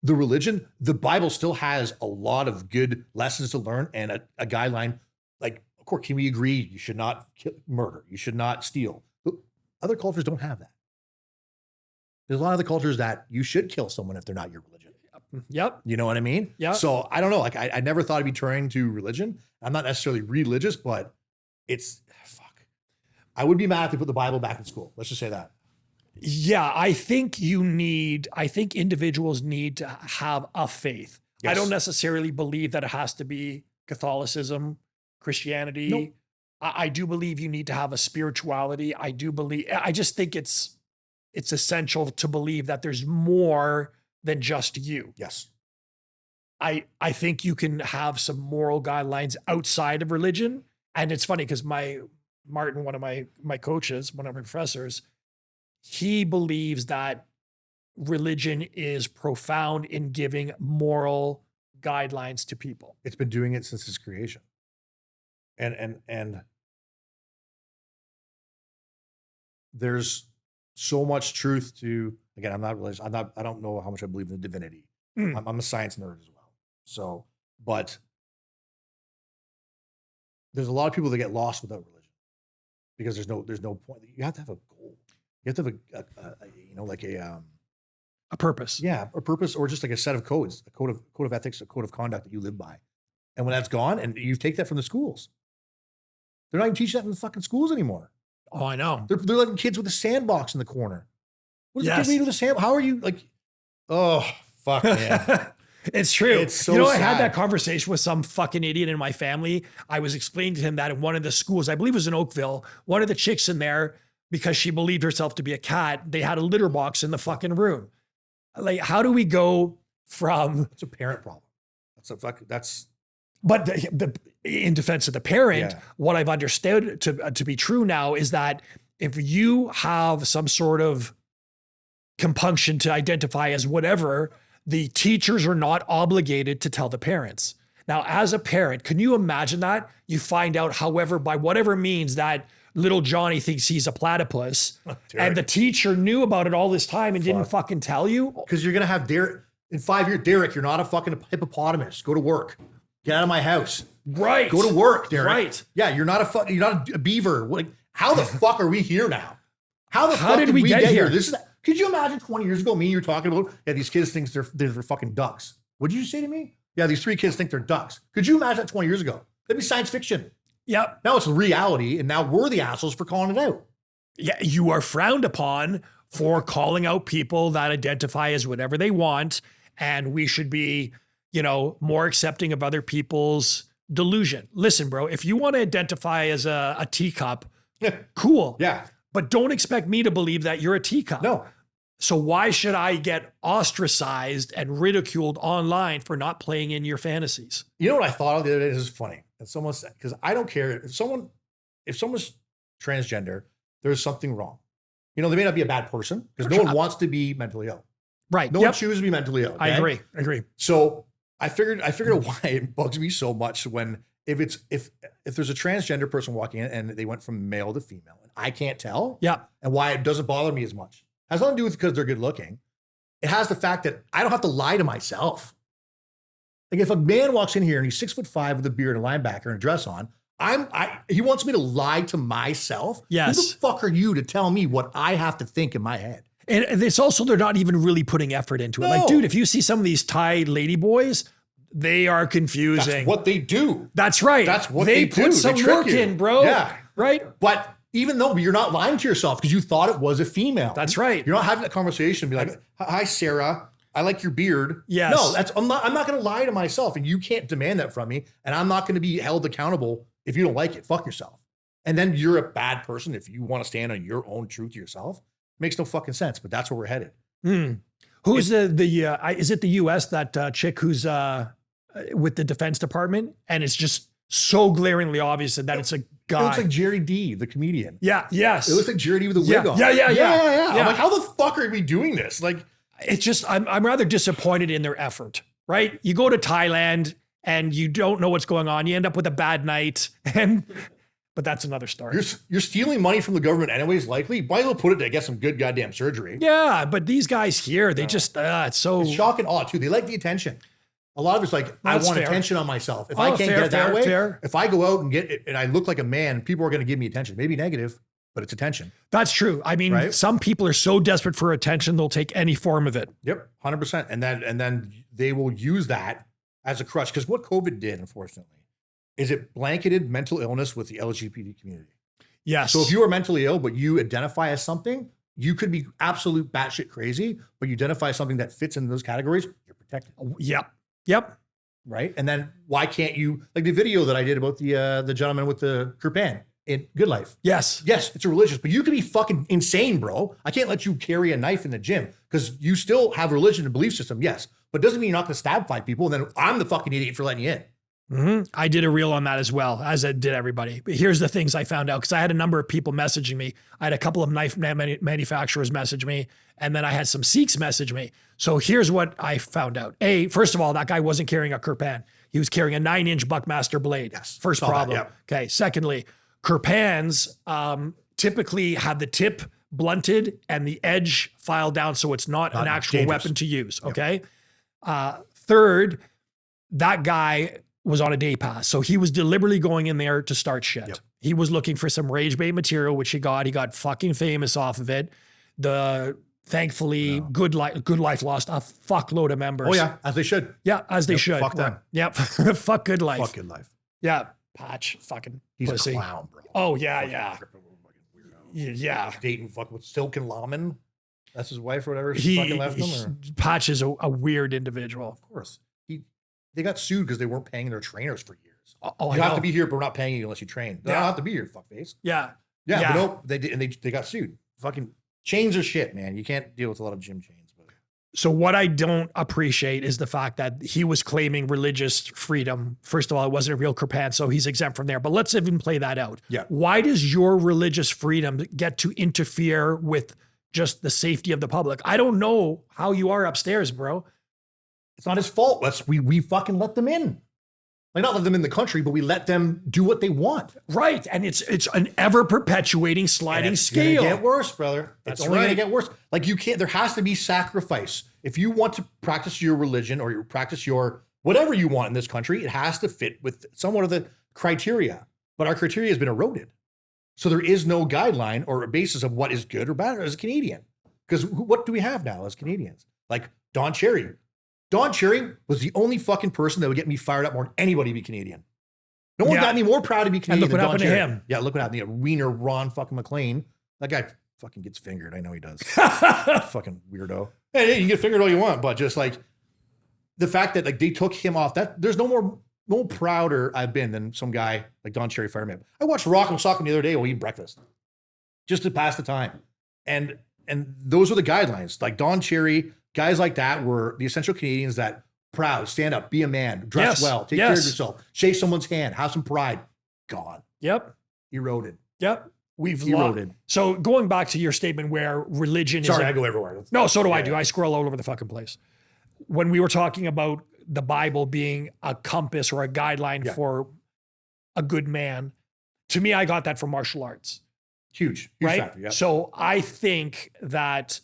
the religion, the Bible still has a lot of good lessons to learn and a guideline. Like, of course, can we agree you should not murder? You should not steal. But other cultures don't have that. There's a lot of the cultures that you should kill someone if they're not your religion. Yep. You know what I mean? Yeah. So I don't know. Like I never thought I'd be turning to religion. I'm not necessarily religious, but it's fuck. I would be mad if they put the Bible back in school. Let's just say that. Yeah, I think individuals need to have a faith. Yes. I don't necessarily believe that it has to be Catholicism, Christianity. Nope. I do believe you need to have a spirituality. I just think it's essential to believe that there's more than just you. Yes. I think you can have some moral guidelines outside of religion. And it's funny because Martin, one of my coaches, one of my professors, he believes that religion is profound in giving moral guidelines to people. It's been doing it since its creation. And there's so much truth to, again, I'm not religious. I don't know how much I believe in the divinity. I'm a science nerd as well. So, but there's a lot of people that get lost without religion because there's no point. You have to have a goal. You have to have A purpose. a purpose or just like a set of codes, a code of ethics, a code of conduct that you live by. And when that's gone, and you take that from the schools, they're not even teaching that in the fucking schools anymore. Oh, I know. They're letting kids with a sandbox in the corner. What does Yes. the kid read with a sandbox? How are you like? Oh, Fuck man. It's true. It's so I had sad. that conversation with some fucking idiot in my family. I was explaining to him that in one of the schools, I believe it was in Oakville, one of the chicks in there, because she believed herself to be a cat, they had a litter box in the fucking room. Like, how do we go from? It's a parent problem. But in defense of the parent, Yeah. what I've understood to be true now is that if you have some sort of compunction to identify as whatever, the teachers are not obligated to tell the parents. Now, as a parent, can you imagine that? You find out, however, by whatever means that little Johnny thinks he's a platypus, and the teacher knew about it all this time and didn't fucking tell you? Because you're gonna have Derek in 5 years. Derek, you're not a fucking hippopotamus. Go to work. Get out of my house. Right. Go to work, Derek. Right. Yeah, you're not a beaver. Like, how the fuck are we here now? How fuck did we get here? Could you imagine 20 years ago, me and you were talking about, yeah, these kids think they're fucking ducks. What did you say to me? Yeah, these 3 kids think they're ducks. Could you imagine that 20 years ago? That'd be science fiction. Yep. Now it's reality, and now we're the assholes for calling it out. Yeah, you are frowned upon for calling out people that identify as whatever they want, and we should be, more accepting of other people's delusion. Listen, bro, if you want to identify as a teacup, cool. Yeah. But don't expect me to believe that you're a teacup. No. So why should I get ostracized and ridiculed online for not playing in your fantasies? You know what I thought of the other day? This is funny. And someone said, because I don't care if someone's transgender, there's something wrong. They may not be a bad person because no one wants to be mentally ill. Right. No one chooses to be mentally ill. I Okay? agree. So I figured out why it bugs me so much when if there's a transgender person walking in and they went from male to female and I can't tell. Yeah. And why it doesn't bother me as much. It has nothing to do with because they're good looking. It has the fact that I don't have to lie to myself. Like if a man walks in here and he's 6'5" with a beard, a linebacker, and a dress on, he wants me to lie to myself. Yes. Who the fuck are you to tell me what I have to think in my head? And it's also, they're not even really putting effort into it. No. Like, dude, if you see some of these Thai lady boys, they are confusing. That's what they do. That's right. That's what they do. put some They trick work you. in, bro. Yeah. Right? But even though you're not lying to yourself because you thought it was a female. That's right. You're not having that conversation and be like, hi, Sarah. I like your beard. Yes. No, I'm not going to lie to myself, and you can't demand that from me, and I'm not going to be held accountable if you don't like it. Fuck yourself. And then you're a bad person if you want to stand on your own truth to yourself. Makes no fucking sense, but that's where we're headed. Who's is it the U.S. that chick who's with the Defense Department, and it's just so glaringly obvious that it's a guy. It looks like Jerry D, the comedian. Yeah. Yes. It looks like Jerry D with a Yeah. wig on. Yeah. I'm like, how the fuck are we doing this? Like, It's just, I'm rather disappointed in their effort, right? You go to Thailand and you don't know what's going on. You end up with a bad night, but that's another story. you're stealing money from the government anyways, likely. Might as well put it to get some good goddamn surgery. Yeah, but these guys here, they just, it's so. It's shock and awe too. They like the attention. A lot of it's like, That's I want fair. attention on myself. If Oh, I can't fair, get it that fair, way, fair. if I go out and get it and I look like a man, people are going to give me attention. Maybe negative, but it's attention. That's true. I mean, Right? some people are so desperate for attention, they'll take any form of it. Yep, 100%. And then they will use that as a crutch. Because what COVID did, unfortunately, is it blanketed mental illness with the LGBT community. Yes. So if you are mentally ill, but you identify as something, you could be absolute batshit crazy, but you identify as something that fits into those categories, you're protected. Yep. Right. And then why can't you, like the video that I did about the gentleman with the kirpan in Good Life? Yes. Yes, it's a religious, but you could be fucking insane, bro. I can't let you carry a knife in the gym because you still have religion and belief system. Yes. But doesn't mean you're not going to stab 5 people. And then I'm the fucking idiot for letting you in. I did a reel on that as well, as did everybody. But here's the things I found out, because I had a number of people messaging me. I had a couple of knife manufacturers message me, and then I had some Sikhs message me. So here's what I found out. First of all, that guy wasn't carrying a kirpan. He was carrying a 9-inch Buckmaster blade. Yes. First Saw that, problem. yep. Okay. Secondly, kirpans typically have the tip blunted and the edge filed down, so it's not an actual dangerous. weapon to use. Okay. Third, that guy was on a day pass. So he was deliberately going in there to start shit. Yep. He was looking for some rage bait material, which he got. He got fucking famous off of it. Thankfully, Good Life lost a fuckload of members. Oh, yeah. As they should. Yeah, as they should. Fuck them. Yep. Fuck Good Life. Fuck Good Life. Yeah. Patch. Fucking He's pussy. a clown, bro. Oh, yeah, Fucking yeah. tripping, fucking weirdo. Yeah. Dating fucking with Silken Laman. That's his wife or whatever. She fucking left him. Or? Patch is a weird individual. Of course. They got sued because they weren't paying their trainers for years. Oh, you have to be here, but we're not paying you unless you train. They don't have to be here, fuckface. Yeah. Yeah. But no, they did, and they got sued. Fucking chains are shit, man. You can't deal with a lot of gym chains. So what I don't appreciate is the fact that he was claiming religious freedom. First of all, it wasn't a real Kripan, so he's exempt from there. But let's even play that out. Yeah. Why does your religious freedom get to interfere with just the safety of the public? I don't know how you are upstairs, bro. It's not his fault. We fucking let them in. Like, not let them in the country, but we let them do what they want. Right. And it's an ever perpetuating sliding scale. It's gonna get worse, brother. That's it's only right. gonna get worse. Like, you can't, there has to be sacrifice. If you want to practice your religion or you practice your whatever you want in this country, it has to fit with somewhat of the criteria. But our criteria has been eroded. So there is no guideline or a basis of what is good or bad as a Canadian. Because what do we have now as Canadians? Like Don Cherry. Don Cherry was the only fucking person that would get me fired up more than anybody to be Canadian. No one got me more proud to be Canadian. And look what happened to him. Yeah, look what happened to Wiener Ron fucking McLean. That guy fucking gets fingered. I know he does. Fucking weirdo. Hey, you can get fingered all you want, but just like the fact that like they took him off, that there's no prouder I've been than some guy like Don Cherry fired me up. I watched Rock and Sock the other day while eating breakfast, just to pass the time. And those were the guidelines. Like Don Cherry, guys like that were the essential Canadians that proud, stand up, be a man, dress well, take care of yourself, shake someone's hand, have some pride. Gone. Yep. Eroded. Yep. We've Eroded. lost. So going back to your statement where religion Sorry, is. I go everywhere. No, so do I do. I scroll all over the fucking place. When we were talking about the Bible being a compass or a guideline for a good man, to me, I got that from martial arts. Huge right? factor, yeah. So I think that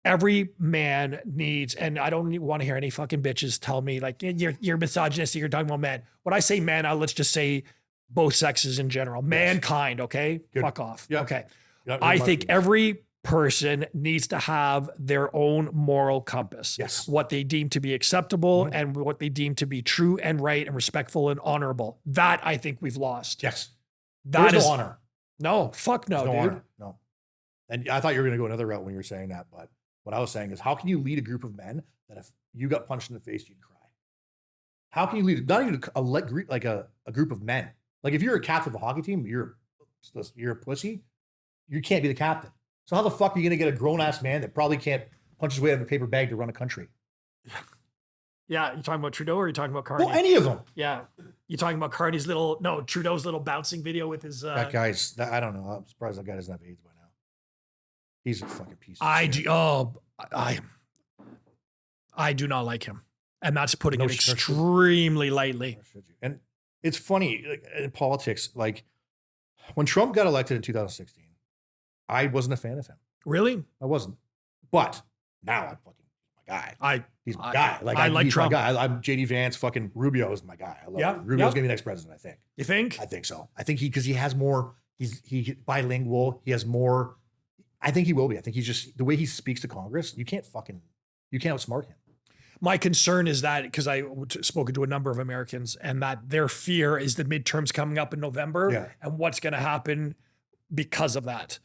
every man needs, and I don't want to hear any fucking bitches tell me like you're misogynistic, you're talking about men. When I say man, let's just say both sexes in general, mankind. Okay, Good. Fuck off. Yeah. Okay, Yeah, I think every person needs to have their own moral compass. Yes. What they deem to be acceptable and what they deem to be true and right and respectful and honorable. That I think we've lost. Yes. That There's is no honor. no, fuck no, There's dude. honor. No. And I thought you were going to go another route when you were saying that, but what I was saying is, how can you lead a group of men that if you got punched in the face, you'd cry? How can you lead not even a group of men? Like if you're a captain of a hockey team, you're a pussy. You can't be the captain. So how the fuck are you going to get a grown ass man that probably can't punch his way out of a paper bag to run a country? Yeah, you talking about Trudeau or are you talking about Carney? Well, any of them. Yeah, you talking about Trudeau's little bouncing video with his. That guy's. I don't know. I'm surprised that guy doesn't have AIDS by now. He's a fucking piece. Of shit. I do not like him, and that's putting No it shit. extremely lightly. And it's funny in politics. Like when Trump got elected in 2016, I wasn't a fan of him. Really? I wasn't. But now I'm fucking my guy. He's my guy. I like he's Trump. My guy. I'm JD Vance. Fucking Rubio is my guy. I love him. Rubio's gonna be next president. I think. You think? I think so. I think because he has more. He's bilingual. He has more. I think he will be. I think he's just the way he speaks to Congress. You can't outsmart him. My concern is that because I spoken to a number of Americans and that their fear is the midterms coming up in November and what's going to happen because of that.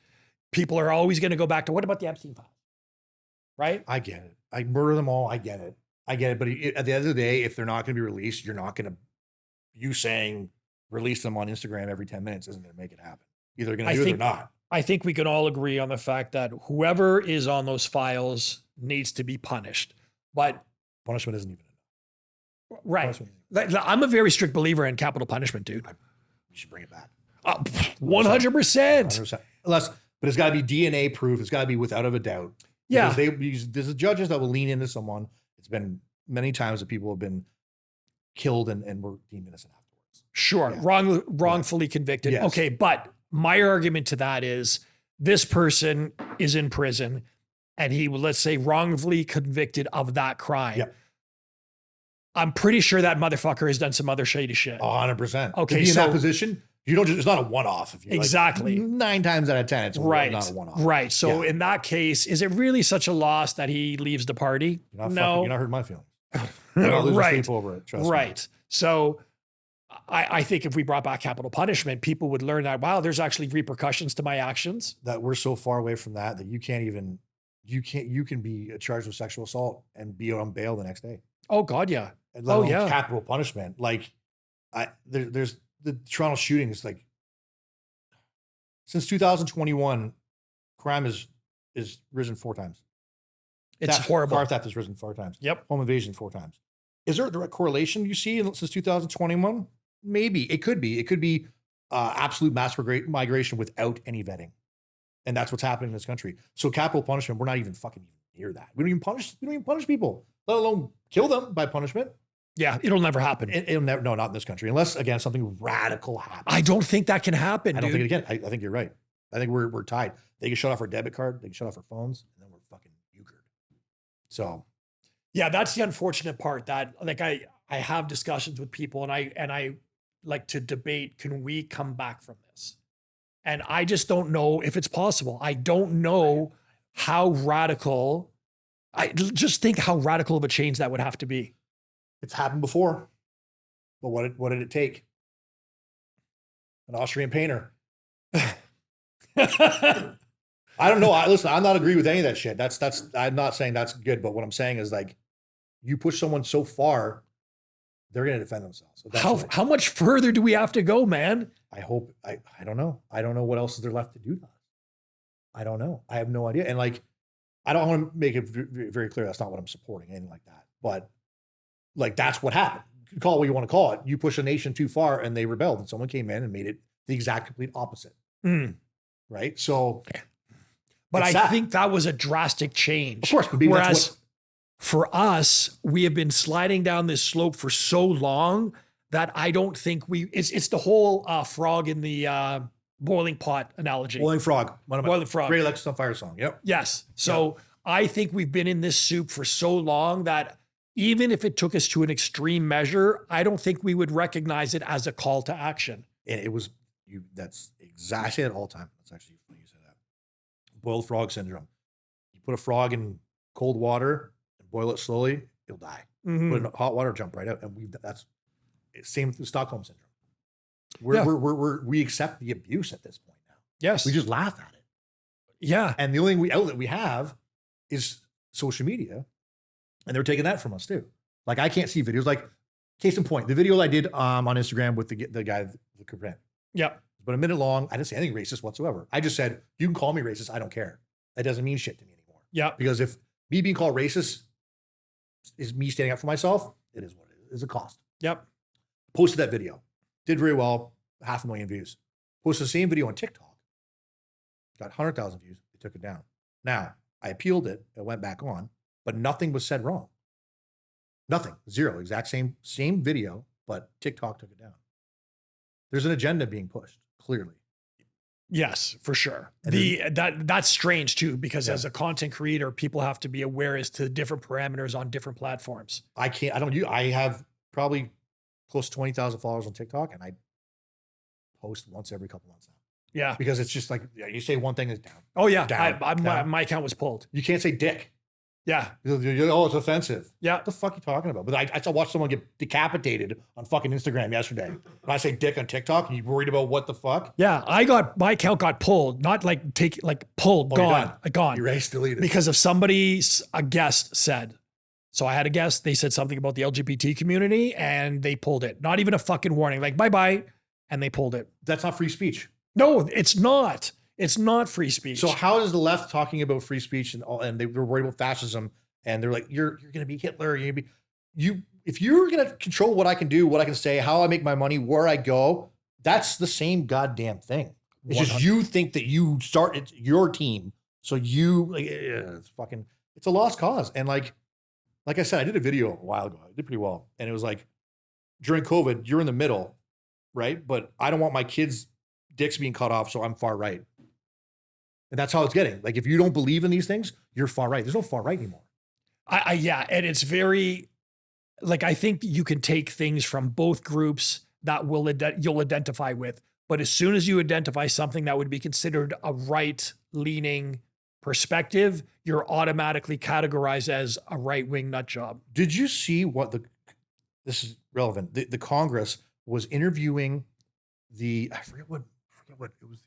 People are always going to go back to what about the Epstein files? Right? I get it. I murder them all. I get it. But at the end of the day, if they're not going to be released, you're not going to. You saying release them on Instagram every 10 minutes isn't going to make it happen. Either going to do it or not. I think we can all agree on the fact that whoever is on those files needs to be punished. But punishment isn't even enough. Right. I'm a very strict believer in capital punishment, dude. You should bring it back. 100%. 100%. But it's got to be DNA proof. It's got to be without a doubt. Yeah. Because there's judges that will lean into someone. It's been many times that people have been killed and were deemed innocent afterwards. Sure. Yeah. Wrongfully convicted. Yes. Okay. But my argument to that is this person is in prison and he was, let's say, wrongfully convicted of that crime. Yeah. I'm pretty sure that motherfucker has done some other shady shit. 100%. Okay, To be in that position, you don't it's not a one-off. If you exactly. 9 times out of 10, it's right. not a one-off. Right. So in that case, is it really such a loss that he leaves the party? You're not hurting my feelings. You're not losing Right. sleep over it. Trust me. Right. So I think if we brought back capital punishment, people would learn that, wow, there's actually repercussions to my actions. That we're so far away from that you can't even you can be charged with sexual assault and be on bail the next day. Oh God, yeah. And let alone capital punishment. Like there's the Toronto shootings, like since 2021, crime is risen 4 times. It's horrible. Car theft has risen 4 times. Yep. Home invasion 4 times. Is there a direct correlation you see since 2021? Maybe. It could be. It could be absolute mass migration without any vetting. And that's what's happening in this country. So capital punishment, we're not even fucking near that. We don't even punish people, let alone kill them by punishment. Yeah, it'll never happen. It'll never, no, not in this country, unless again something radical happens. I don't think that can happen. I don't think it can. I think you're right. I think we're tied. They can shut off our debit card, they can shut off our phones, and then we're fucking euchred. So, yeah, that's the unfortunate part. That like I have discussions with people, and I like to debate. Can we come back from this? And I just don't know if it's possible. I don't know how radical. I just think how radical of a change that would have to be. It's happened before, but what did it take? An Austrian painter. I don't know. Listen, I'm not agree with any of that shit. That's I'm not saying that's good, but what I'm saying is like, you push someone so far, they're going to defend themselves. So how much further do we have to go, man? I hope I don't know. I don't know what else is there left to do to us. I don't know. I have no idea. And like, I don't want to make it very clear that's not what I'm supporting, anything like that. But like, that's what happened. You call it what you want to call it. You push a nation too far and they rebelled, and someone came in and made it the exact complete opposite. Right. So, but I think that was a drastic change. Of course. But whereas for us, we have been sliding down this slope for so long that I don't think it's the whole frog in the boiling pot analogy. Boiling frog. Boiling frog. Great Alexis on Fire song. Yep. Yes. So I think we've been in this soup for so long that even if it took us to an extreme measure, I don't think we would recognize it as a call to action. And it was that's exactly, I say it all the time. That's actually funny you say that. Boiled frog syndrome. You put a frog in cold water and boil it slowly, it'll die. Put it in hot water, jump right out. And that's same with the Stockholm syndrome. We accept the abuse at this point now. Yes. We just laugh at it. Yeah. And the only outlet we have is social media. And they're taking that from us too. Like, I can't see videos. Like, case in point, the video I did on Instagram with the guy, the Cabrent. Yeah. But a minute long. I didn't say anything racist whatsoever. I just said, you can call me racist. I don't care. That doesn't mean shit to me anymore. Yeah. Because if me being called racist is me standing up for myself, it is what it is. It's a cost. Yep. Posted that video. Did very well. 500,000 views. Posted the same video on TikTok. Got 100,000 views. They took it down. Now, I appealed it. It went back on. But nothing was said wrong. Nothing. Zero. Exact same video, but TikTok took it down. There's an agenda being pushed, clearly. Yes, for sure. And That's strange too, because as a content creator, people have to be aware as to different parameters on different platforms. I have probably close to 20,000 followers on TikTok, and I post once every couple months now. Yeah. Because it's just like, you say one thing, it's down. Oh yeah. Down. My account was pulled. You can't say dick. Yeah. Oh, it's offensive. Yeah. What the fuck are you talking about? But I watched someone get decapitated on fucking Instagram yesterday. When I say dick on TikTok, you worried about what the fuck? Yeah. My account got pulled, not like pulled, gone. Gone. Your race deleted. Because of a guest said. So I had a guest, they said something about the LGBT community and they pulled it. Not even a fucking warning, like bye-bye. And they pulled it. That's not free speech. No, it's not. It's not free speech. So how is the left talking about free speech and they were worried about fascism, and they're like, you're going to be Hitler. If you're going to control what I can do, what I can say, how I make my money, where I go, that's the same goddamn thing. It's 100. just you think that it's your team. So it's a lost cause. And like I said, I did a video a while ago. I did pretty well. And it was like, during COVID, you're in the middle, right? But I don't want my kids' dicks being cut off, so I'm far right. And that's how it's getting. Like, if you don't believe in these things, you're far right. There's no far right anymore. Yeah. And it's very, like, I think you can take things from both groups that you'll identify with. But as soon as you identify something that would be considered a right-leaning perspective, you're automatically categorized as a right-wing nut job. Did you see what this is relevant. The Congress was interviewing I forget what it was,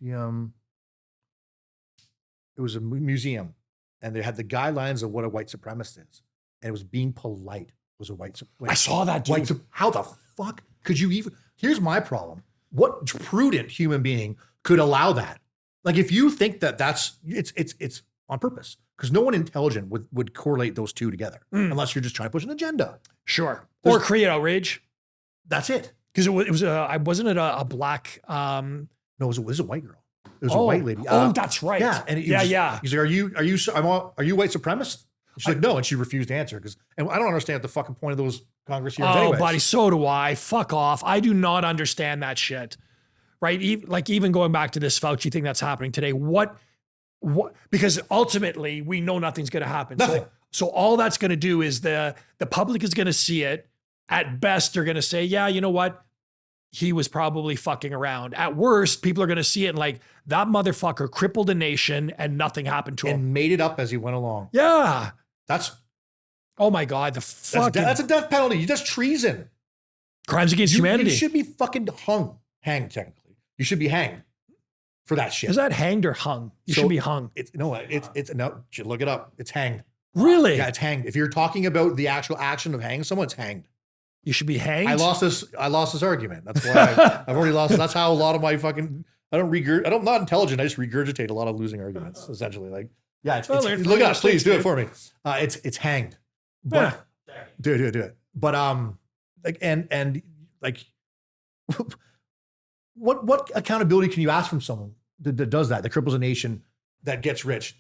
it was a museum, and they had the guidelines of what a white supremacist is, and it was being polite was a white. I saw that, dude. How the fuck could you even? Here's my problem: what prudent human being could allow that? Like, if you think that that's it's on purpose, because no one intelligent would correlate those two together unless you're just trying to push an agenda. Sure. Or create outrage. That's it. Because wasn't it a black? No, it was a white girl. It was a white lady. That's right. Yeah, and He's like, are you white supremacist? She's like, no, and she refused to answer and I don't understand the fucking point of those Congress hearings. Oh, anyways. buddy, so do I. Fuck off. I do not understand that shit. Right? Even going back to this Fauci thing that's happening today. What? Because ultimately we know nothing's going to happen. Nothing. So all that's going to do is the public is going to see it. At best, they're going to say, yeah, you know what? He was probably fucking around. At worst, people are going to see it and like, that motherfucker crippled a nation and nothing happened to him. And made it up as he went along. Yeah. That's Oh my God. that's a death penalty. That's treason. Crimes against humanity. You should be fucking hanged technically. You should be hanged for that shit. Is that hanged or hung? You should be hung. It's no, you should look it up. It's hanged. Really? Yeah, it's hanged. If you're talking about the actual action of hanging someone, it's hanged. You should be hanged. I lost this argument. That's why I've already lost. That's how a lot of my fucking I'm not intelligent. I just regurgitate a lot of losing arguments. Essentially, like it's look it up. Please do it for me. It's hanged. But do it. But like and like what accountability can you ask from someone that does that cripples a nation, that gets rich?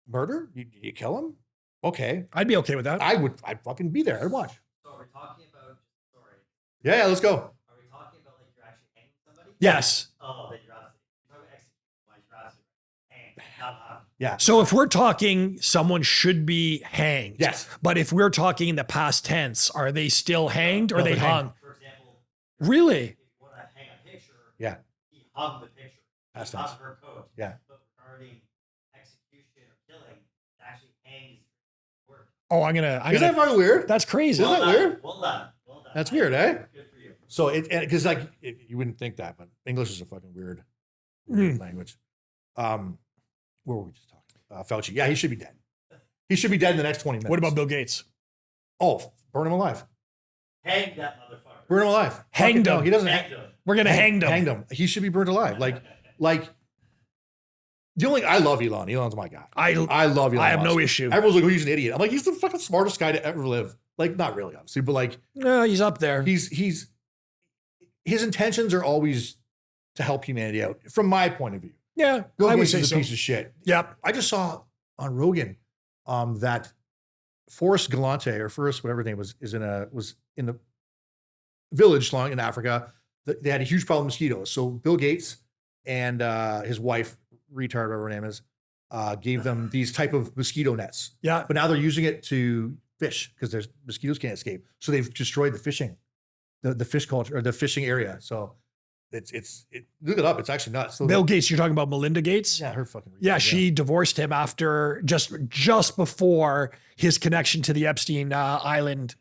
Murder? You kill him? Okay, I'd be okay with that. I'd fucking be there. I'd watch. So are we talking about, sorry. Yeah, let's go. Are we talking about like you're actually hanging somebody? Yes. Oh, then you're absolutely. You're talking about execution, you're absolutely hanged, not hung. Yeah. So if we're talking someone should be hanged. Yes. But if we're talking in the past tense, are they still hanged or are No, they they're hung? hanged. For example, Really? if you want to hang a picture, Yeah. he hung the picture. Past He hung tense. her coat. Yeah. But regarding execution or killing, it actually hangs word. Oh, I'm gonna Isn't that fucking weird? that's crazy. Isn't that weird? Well done. Well done. That's weird, eh? Good for you. So because you wouldn't think that, but English is a fucking weird language. Where were we just talking? Fauci. Yeah, he should be dead. He should be dead in the next 20 minutes. What about Bill Gates? Oh, burn him alive. Hang that motherfucker. Burn him alive. Hanged No, him. he doesn't. Hanged him. We're gonna hang them. Hanged him. He should be burnt alive. Like. I love Elon. Elon's my guy. I love Elon. I have no Musk. issue. Everyone's like, oh, he's an idiot. I'm like, he's the fucking smartest guy to ever live. Like, not really, obviously, but like, No, he's up there. his intentions are always to help humanity out, from my point of view. Yeah, Bill I would Gates say is a so. piece of shit. Yep. I just saw on Rogan that Forrest Galante or Ferris, whatever his name was in the village long in Africa. They had a huge problem with mosquitoes. So Bill Gates and his wife, retard, whatever her name is, gave them these type of mosquito nets. Yeah. But now they're using it to fish because there's mosquitoes can't escape. So they've destroyed the fishing, the fish culture or the fishing area. So it's look it up. It's actually nuts. So Bill Gates, you're talking about Melinda Gates? yeah, her fucking. Yeah, she divorced him after just before his connection to the Epstein Island.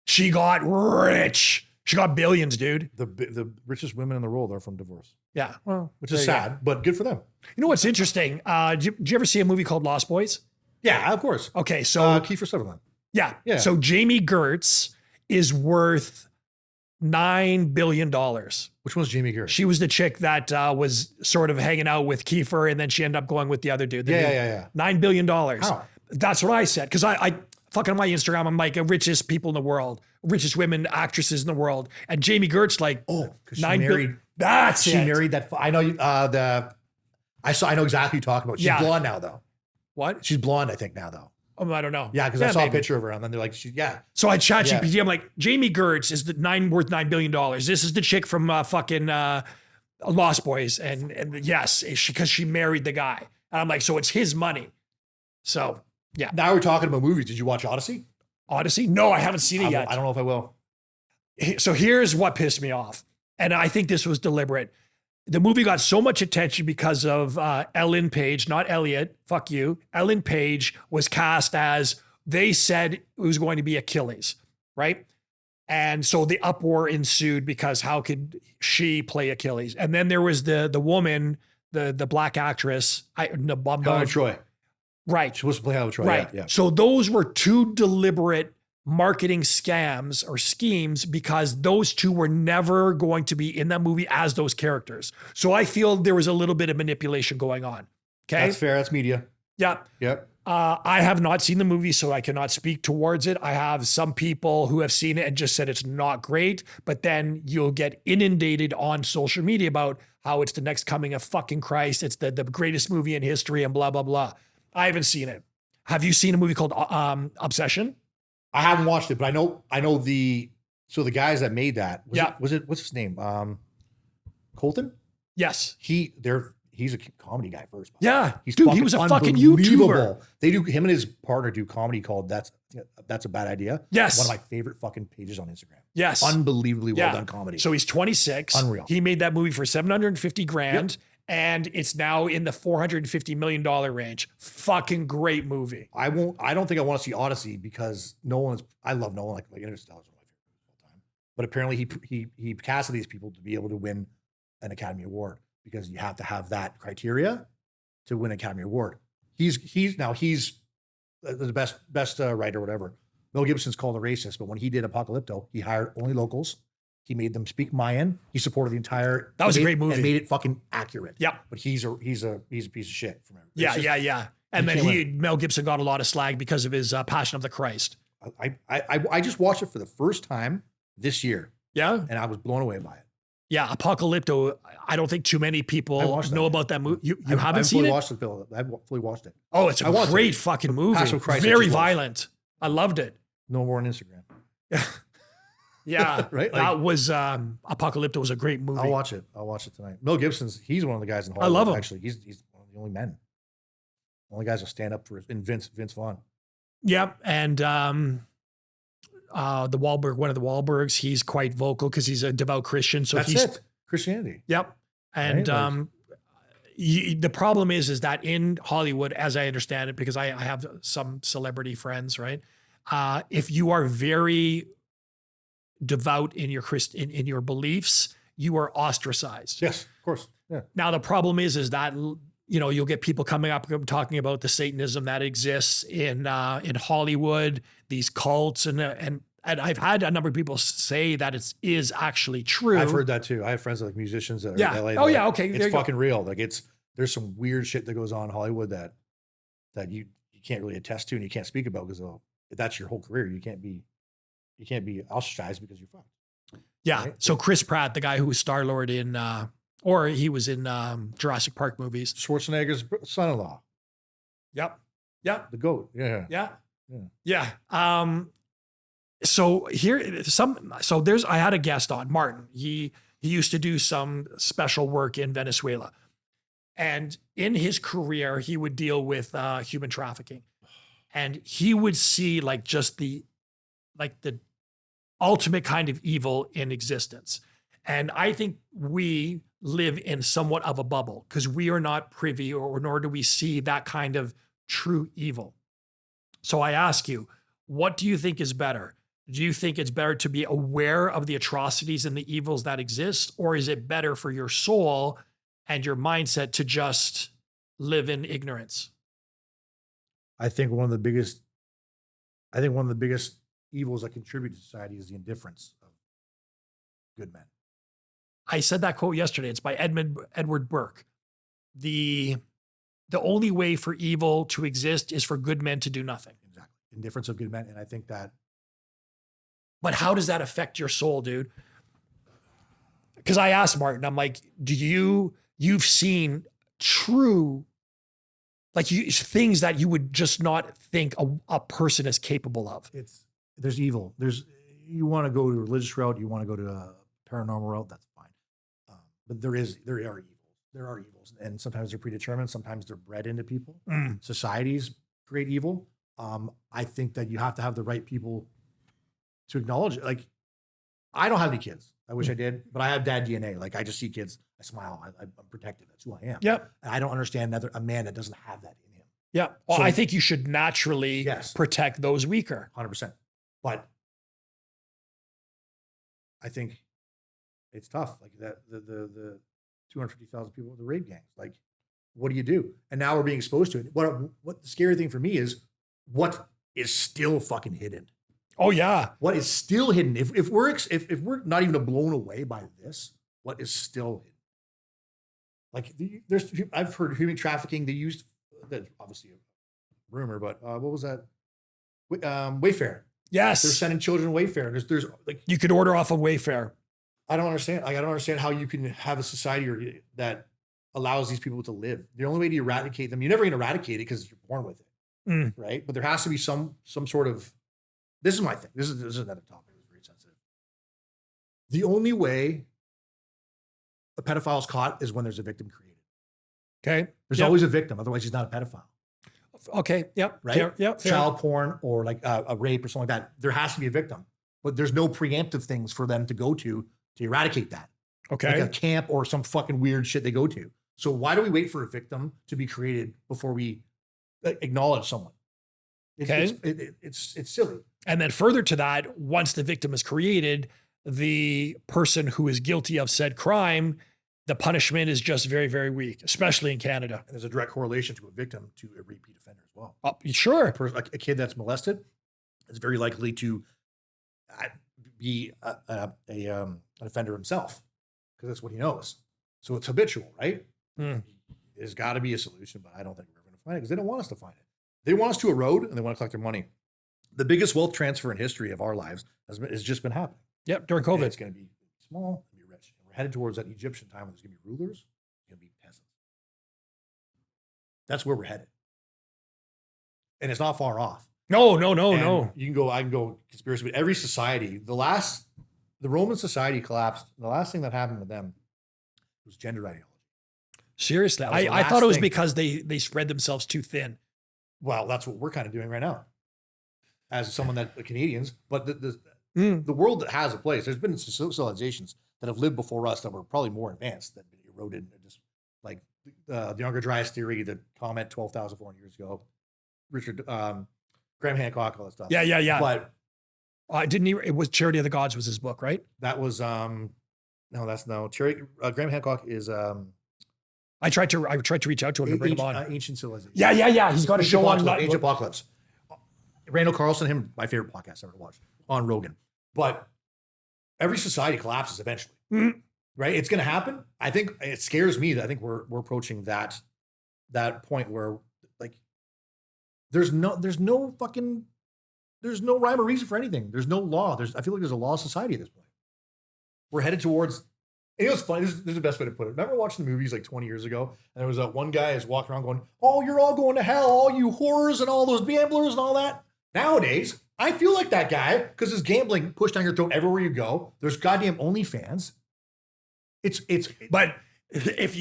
She got rich. She got billions, dude. The richest women in the world are from divorce, Yeah. Well, which is sad, but good for them. You know what's interesting? Did you ever see a movie called Lost Boys? Yeah, of course. Okay, so Kiefer Sutherland. yeah. Yeah. So Jamie Gertz is worth $9 billion. Which one's Jamie Gertz? She was the chick that was sort of hanging out with Kiefer, and then she ended up going with the other dude. Yeah. $9 billion. How? That's what I said. Because I fucking on my Instagram, I'm like, richest people in the world, richest women, actresses in the world. And Jamie Gertz, like, Oh, because she 9 married. billion. That's She it. married that. I know I know exactly who you're talking about. She's Yeah. blonde now, though. What? She's blonde, I think now, though. I don't know. Yeah, because I saw maybe. a picture of her, and then they're like, yeah. So I chat GPT. I'm like, Jamie Gertz is worth $9 billion. This is the chick from fucking Lost Boys, and yes, because she married the guy. And I'm like, so it's his money. So yeah, Now we're talking about movies. Did you watch Odyssey? Odyssey? No, I haven't seen it yet. I don't know if I will. So here's what pissed me off, and I think this was deliberate. The movie got so much attention because of Ellen Page, not Elliot. Fuck you. Ellen Page was cast as, they said it was going to be Achilles, right? And so the uproar ensued because how could she play Achilles? And then there was the woman, the black actress, Helen Troy. Right. She was to play out Troy. Right. Yeah. So those were two deliberate marketing scams or schemes because those two were never going to be in that movie as those characters. So I feel there was a little bit of manipulation going on. Okay. That's fair. That's media. Yeah. Yep. I have not seen the movie, so I cannot speak towards it. I have some people who have seen it and just said it's not great, but then you'll get inundated on social media about how it's the next coming of fucking Christ. It's the greatest movie in history and blah, blah, blah. I haven't seen it. Have you seen a movie called Obsession? I haven't watched it, but I know the guys that made that. What's his name? Colton? Yes. He's a comedy guy first. Yeah. Dude, he was a fucking YouTuber. They do, him and his partner do comedy called That's a Bad Idea. Yes. One of my favorite fucking pages on Instagram. Yes. Unbelievably well done comedy. So he's 26. Unreal. He made that movie for $750,000 and it's now in the $450 million range. Fucking great movie. I don't think I want to see Odyssey because I love Nolan, like Interstellar is one of my favorites of all time. But apparently he casted these people to be able to win an Academy Award because you have to have that criteria to win an Academy Award. He's the best writer, whatever. Mel Gibson's called a racist, but when he did Apocalypto, he hired only locals. He made them speak Mayan. He supported the entire. That was a great movie. And made it fucking accurate. Yeah. But he's a piece of shit. Yeah. And then Mel Gibson got a lot of slag because of his Passion of the Christ. I just watched it for the first time this year. Yeah. And I was blown away by it. Yeah, Apocalypto. I don't think too many people know about that movie. You haven't seen it? I've fully watched it. Oh, it's a great fucking movie. Passion of Christ, very violent. I loved it. No more on Instagram. Yeah. Right? That was Apocalypto was a great movie. I'll watch it tonight. Mel Gibson's, he's one of the guys in Hollywood. I love him. Actually, he's one of the only men. Only guys will stand up for Vince Vaughn. Yep. And one of the Wahlbergs, he's quite vocal because he's a devout Christian. So That's it. Christianity. Yep. And right? the problem is that in Hollywood, as I understand it, because I have some celebrity friends, right? If you are very devout in your in your beliefs, you are ostracized. Yes, of course. Yeah. Now the problem is that you'll get people coming up talking about the Satanism that exists in Hollywood, these cults, and I've had a number of people say that it is actually true. I've heard that too. I have friends like musicians that are in LA. Okay. It's fucking real. Like there's some weird shit that goes on in Hollywood that you can't really attest to and you can't speak about because that's your whole career. You can't be ostracized because you're fucked. Yeah. Right? So Chris Pratt, the guy who was Star-Lord in or he was in Jurassic Park movies. Schwarzenegger's son-in-law. Yep. The GOAT. Yeah. So I had a guest on, Martin. He used to do some special work in Venezuela. And in his career, he would deal with human trafficking. And he would see the ultimate kind of evil in existence. And I think we live in somewhat of a bubble because we are not privy or nor do we see that kind of true evil. So I ask you, what do you think is better? Do you think it's better to be aware of the atrocities and the evils that exist? Or is it better for your soul and your mindset to just live in ignorance? I think one of the biggest evils that contribute to society is the indifference of good men. I said that quote yesterday. It's by Edward Burke. The only way for evil to exist is for good men to do nothing. Exactly. Indifference of good men. And I think that. But how does that affect your soul, dude? Because I asked Martin, I'm like, you've seen true, things that you would just not think a person is capable of. There's evil. You want to go to a religious route, you want to go to a paranormal route, that's fine. But there are evils. There are evils. And sometimes they're predetermined, sometimes they're bred into people. Societies create evil. I think that you have to have the right people to acknowledge it. Like, I don't have any kids. I wish I did, but I have dad DNA. Like, I just see kids, I smile, I'm protected. That's who I am. Yep. And I don't understand a man that doesn't have that in him. Yeah. Well, So- I think you should naturally protect those weaker. 100%. But I think it's tough. Like the 250,000 people with the raid gangs. Like, what do you do? And now we're being exposed to it. What the scary thing for me is what is still fucking hidden. Oh yeah. What is still hidden? If we're not even blown away by this, what is still hidden? Like I've heard human trafficking. They used that's obviously a rumor, but what was that? Wayfair. Yes. They're sending children Wayfair. There's like You could order off of Wayfair. I don't understand. Like, I don't understand how you can have a society that allows these people to live. The only way to eradicate them, you're never going to eradicate it because you're born with it, right? But there has to be some sort of. This is my thing. This is another topic that's very sensitive. The only way a pedophile is caught is when there's a victim created. Okay. There's always a victim. Otherwise, he's not a pedophile. Okay. Yep. Right. Fair, yep. Fair. Child porn or like a rape or something like that. There has to be a victim, but there's no preemptive things for them to go to eradicate that. Okay. Like a camp or some fucking weird shit they go to. So why do we wait for a victim to be created before we acknowledge someone? It's silly. And then further to that, once the victim is created, the person who is guilty of said crime, the punishment is just very, very weak, especially in Canada. And there's a direct correlation to a victim to a repeat offender as well. Sure. A kid that's molested is very likely to be an offender himself because that's what he knows. So it's habitual, right? There's got to be a solution, but I don't think we're going to find it because they don't want us to find it. They want us to erode and they want to collect their money. The biggest wealth transfer in history of our lives has just been happening. Yep, during COVID. And it's going to be small and be rich. And we're headed towards that Egyptian time when there's going to be rulers, going to be peasants. That's where we're headed. And it's not far off. No. I can go conspiracy, but every society, the Roman society collapsed. The last thing that happened with them was gender ideology. Seriously. I thought it was because they spread themselves too thin. Well, that's what we're kind of doing right now. As someone that Canadians, but the world that has a place, there's been civilizations that have lived before us that were probably more advanced that have been eroded. Just like the Younger Dryas theory, the comet 12,400 years ago, Richard Graham Hancock, all that stuff. Yeah. But it was Charity of the Gods was his book, right? that was Graham Hancock is I tried to reach out to him to bring him on. Ancient Civilization. Yeah. He's got a show on Ancient Apocalypse. Randall Carlson, my favorite podcast ever to watch on Rogan. But every society collapses eventually, right? It's going to happen. I think it scares me that I think we're approaching that point where like there's no rhyme or reason for anything. There's no law. I feel like there's a law of society at this point. We're headed towards. And it was funny. This is the best way to put it. Remember watching the movies like 20 years ago, and there was that one guy who's walking around going, "Oh, you're all going to hell, all you whores and all those gamblers and all that." Nowadays, I feel like that guy because his gambling pushed down your throat everywhere you go. There's goddamn OnlyFans. But if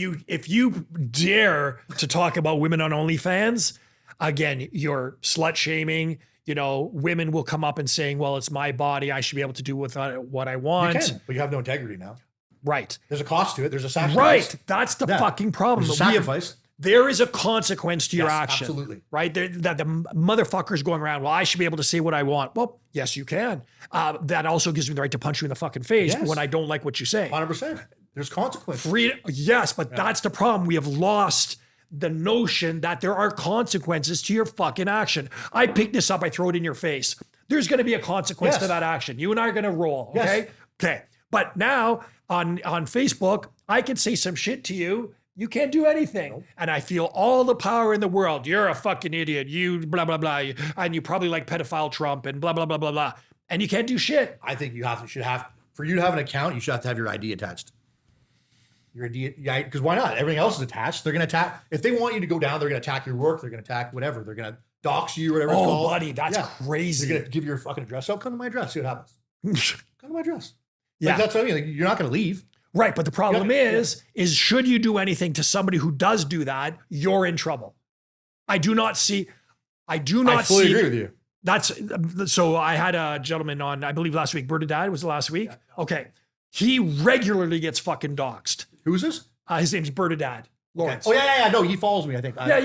you dare to talk about women on OnlyFans, again, you're slut shaming. You know, women will come up and saying, "Well, it's my body. I should be able to do with what I want." You can, but you have no integrity now. Right. There's a cost to it. There's a sacrifice. Right. That's the fucking problem. There's a sacrifice. There is a consequence to your action. Absolutely. Right? That the motherfucker's going around, well, I should be able to say what I want. Well, yes, you can. That also gives me the right to punch you in the fucking face when I don't like what you say. 100%. There's consequences. Yes, but that's the problem. We have lost the notion that there are consequences to your fucking action. I pick this up, I throw it in your face. There's going to be a consequence to that action. You and I are going to roll, okay? Yes. Okay. But now on Facebook, I can say some shit to you. You can't do anything. Nope. And I feel all the power in the world. You're a fucking idiot. You blah, blah, blah. And you probably like pedophile Trump and blah, blah, blah, blah, blah. And you can't do shit. I think for you to have an account, you should have to have your ID attached. Your ID, because why not? Everything else is attached. They're going to attack. If they want you to to go down, they're going to attack your work. They're going to attack whatever. They're going to dox you or whatever it's called. Oh, buddy, that's crazy. They're going to give your fucking address. So come to my address. See what happens. Come to my address. Yeah. Like, that's what I mean. Like, you're not going to leave. Right. But the problem is should you do anything to somebody who does do that, you're in trouble. I fully agree with you. So I had a gentleman on, I believe last week, Bernadette was it last week? Yeah. Okay. He regularly gets fucking doxxed. Who is this? His name's Bernadette Lawrence. Okay. Oh, yeah. No, he follows me, I think. Yeah.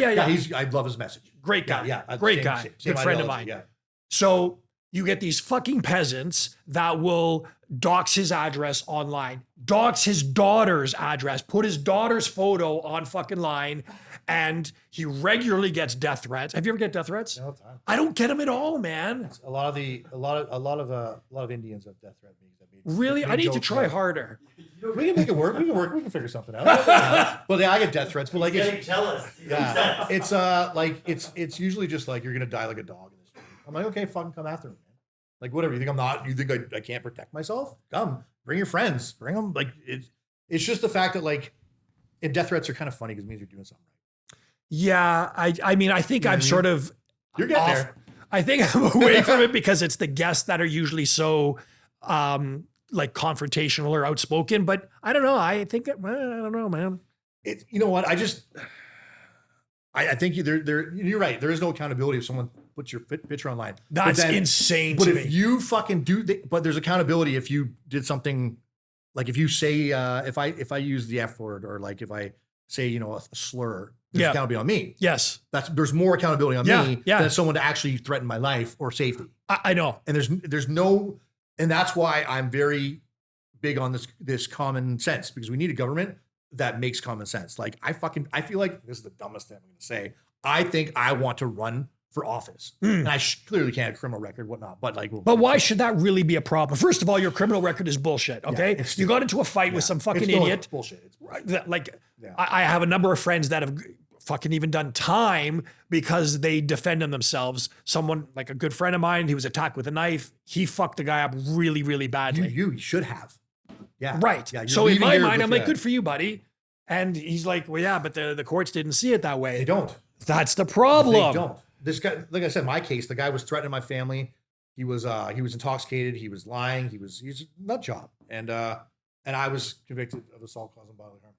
I love his message. Great guy. Yeah. Great guy. Good friend of mine. Yeah. So you get these fucking peasants that will dox his address online, dox his daughter's address, put his daughter's photo on fucking line, and he regularly gets death threats. Have you ever get death threats? All the time. I don't get them at all, man. A lot of Indians have death threats. Really? I need to try harder. We can make it work. We can figure something out. But yeah, I get death threats. But like, Getting jealous. yeah, it's usually just like you're gonna die like a dog in the street. I'm like, okay, fucking come after me, man. Like whatever. You think I'm not? You think I can't protect myself? Come, bring your friends, bring them. Like it's just the fact that like, and death threats are kind of funny because it means you're doing something right. Yeah, I mean, I think I'm sort of You're getting there. I think I'm away from it because it's the guests that are usually so like confrontational or outspoken. But I don't know. I think I don't know, man. It's, you know what? I think you're right. There is no accountability if someone puts your picture online. That's insane. But to if me. you fucking but there's accountability if you did something, like if you say if I use the F word, or like if I say, you know, a slur, there's accountability on me. Yes, there's more accountability on me than someone to actually threaten my life or safety. I know. And there's no, and that's why I'm very big on this common sense, because we need a government that makes common sense. Like I feel like this is the dumbest thing I'm going to say. I think I want to run for office, and I clearly can't have a criminal record, whatnot. But like, but why should that really be a problem? First of all, your criminal record is bullshit. Okay, Yeah, you got into a fight with some fucking idiot. It's bullshit. It's bullshit. I have a number of friends that have fucking even done time because they defended themselves. Someone like a good friend of mine, he was attacked with a knife. He fucked the guy up really, really badly. You should have. Yeah. Right. Yeah, so in my mind, I'm like, good for you, buddy. And he's like, well, yeah, but the courts didn't see it that way. They don't. That's the problem. They don't. This guy, like I said, my case, the guy was threatening my family. He was intoxicated. He was lying. He's a nut job. And I was convicted of assault causing bodily harm.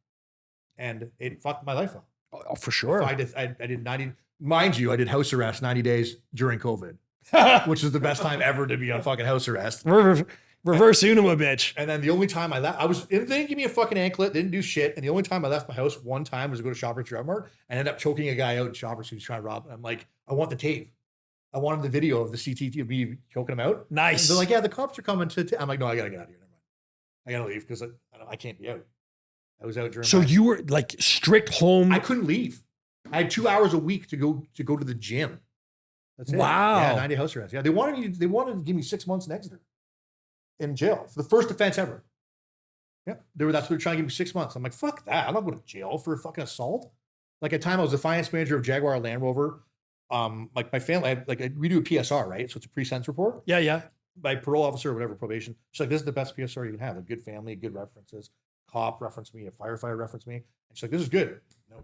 And it fucked my life up. Oh, for sure. I did 90, mind you, I did house arrest 90 days during COVID, which is the best time ever to be on fucking house arrest. Reverse Unuma, bitch. And then the only time I left, they didn't give me a fucking anklet, they didn't do shit. And the only time I left my house one time was to go to Shoppers Drug Mart and ended up choking a guy out in Shoppers who was trying to rob. And I'm like, I want the tape. I wanted the video of the CTT of me choking him out. Nice. And they're like, yeah, the cops are coming to. I'm like, no, I gotta get out of here. Never mind. I gotta leave because I can't be out. I was out during. So you were like strict home. I couldn't leave. I had 2 hours a week to go to the gym. That's it. Wow. Yeah, 90 house arrest. Yeah, they wanted to give me 6 months in Exeter, in jail for the first offense ever. Yeah, that's what they're trying to give me 6 months. I'm like, fuck that. I'm not going to jail for a fucking assault. Like at the time, I was the finance manager of Jaguar Land Rover. Like my family, we do a PSR, right? So it's a pre-sentence report. Yeah. My parole officer or whatever, probation. She's like, this is the best PSR you can have. A good family, good references. Cop referenced me, a firefighter referenced me. And she's like, this is good. No.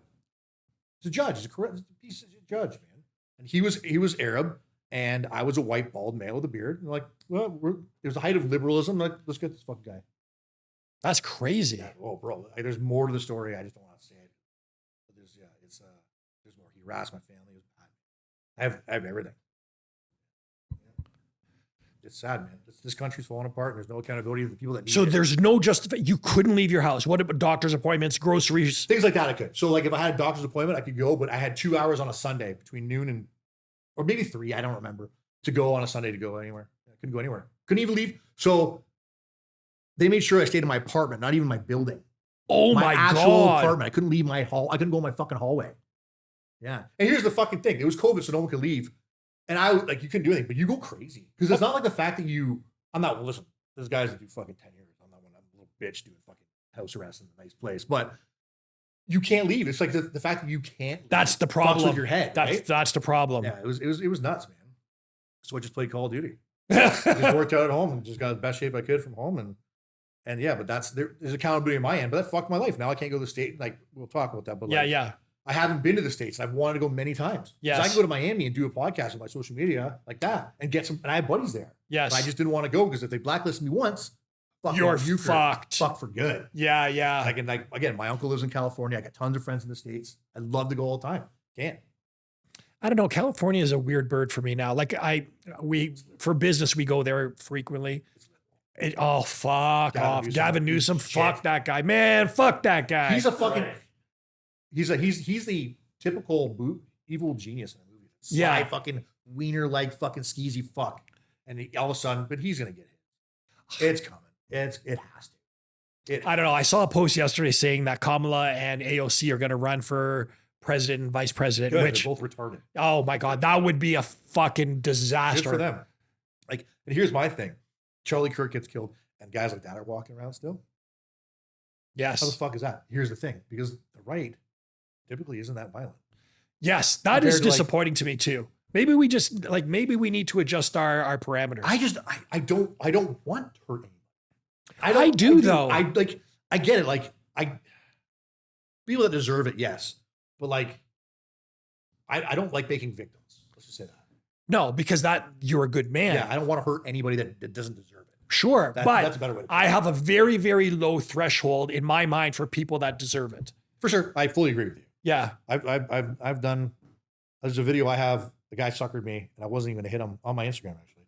He's a judge. He's a piece of judge, man. And he was Arab, and I was a white, bald male with a beard. And like, well, it was the height of liberalism. Like, let's get this fucking guy. That's crazy. Yeah, oh, bro, there's more to the story. I just don't want to say it. But there's more. He harassed my family. It was bad. I have everything. It's sad, man. This country's falling apart. And there's no accountability to the people that need it. So there's no justification. You couldn't leave your house. What about doctor's appointments, groceries? Things like that I could. So like if I had a doctor's appointment, I could go, but I had 2 hours on a Sunday between noon or maybe 3, I don't remember, to go on a Sunday to go anywhere. I couldn't go anywhere. Couldn't even leave. So they made sure I stayed in my apartment, not even my building. Oh my actual God. apartment. I couldn't leave my hall. I couldn't go in my fucking hallway. Yeah. And here's the fucking thing. It was COVID, so no one could leave. And you couldn't do anything, but you go crazy. Because it's not like the fact that listen, there's guys that do fucking 10 years. I'm not one of them little bitch doing fucking house arrest in a nice place. But you can't leave. It's like the fact that you can't leave. That's the problem. Fucks with your head. That's the problem. Yeah, it was nuts, man. So I just played Call of Duty. Just worked out at home and just got the best shape I could from home. And yeah, but there's accountability on my end, but that fucked my life. Now I can't go to the state. Like, we'll talk about that. But Yeah. I haven't been to the States. I've wanted to go many times. Yes. So I can go to Miami and do a podcast with my social media like that and get some, and I have buddies there. Yes. But I just didn't want to go because if they blacklisted me once, You're fucked. Fuck for good. Yeah. Again, my uncle lives in California. I got tons of friends in the States. I love to go all the time. Can't. I don't know. California is a weird bird for me now. Like for business, we go there frequently. Fuck off. Gavin Newsom, fuck that guy. Man, fuck that guy. He's a fucking, he's the typical evil genius in a movie. Sly fucking wiener like fucking skeezy fuck. and all of a sudden, but he's going to get it. It's coming. It has to. I don't know. I saw a post yesterday saying that Kamala and AOC are going to run for president and vice president, Good, which they're both retarded. oh my God, that would be a fucking disaster. Good for them. Like, and here's my thing. Charlie Kirk gets killed and guys like that are walking around still. Yes. How the fuck is that? Here's the thing, because the right typically isn't that violent. Yes. That Compared is to, like- disappointing to me too. Maybe we just maybe we need to adjust our parameters. I don't want to hurt anybody. I do, though. I get it. Like, people that deserve it, yes. But like, I don't like making victims. Let's just say that. No, because you're a good man. Yeah, I don't want to hurt anybody that doesn't deserve it. Sure. That's But a better way to put I it. have a very, very low threshold in my mind for people that deserve it. For sure. I fully agree with you. Yeah. I've done, there's a video I have, the guy suckered me and I wasn't even gonna hit him on my Instagram actually.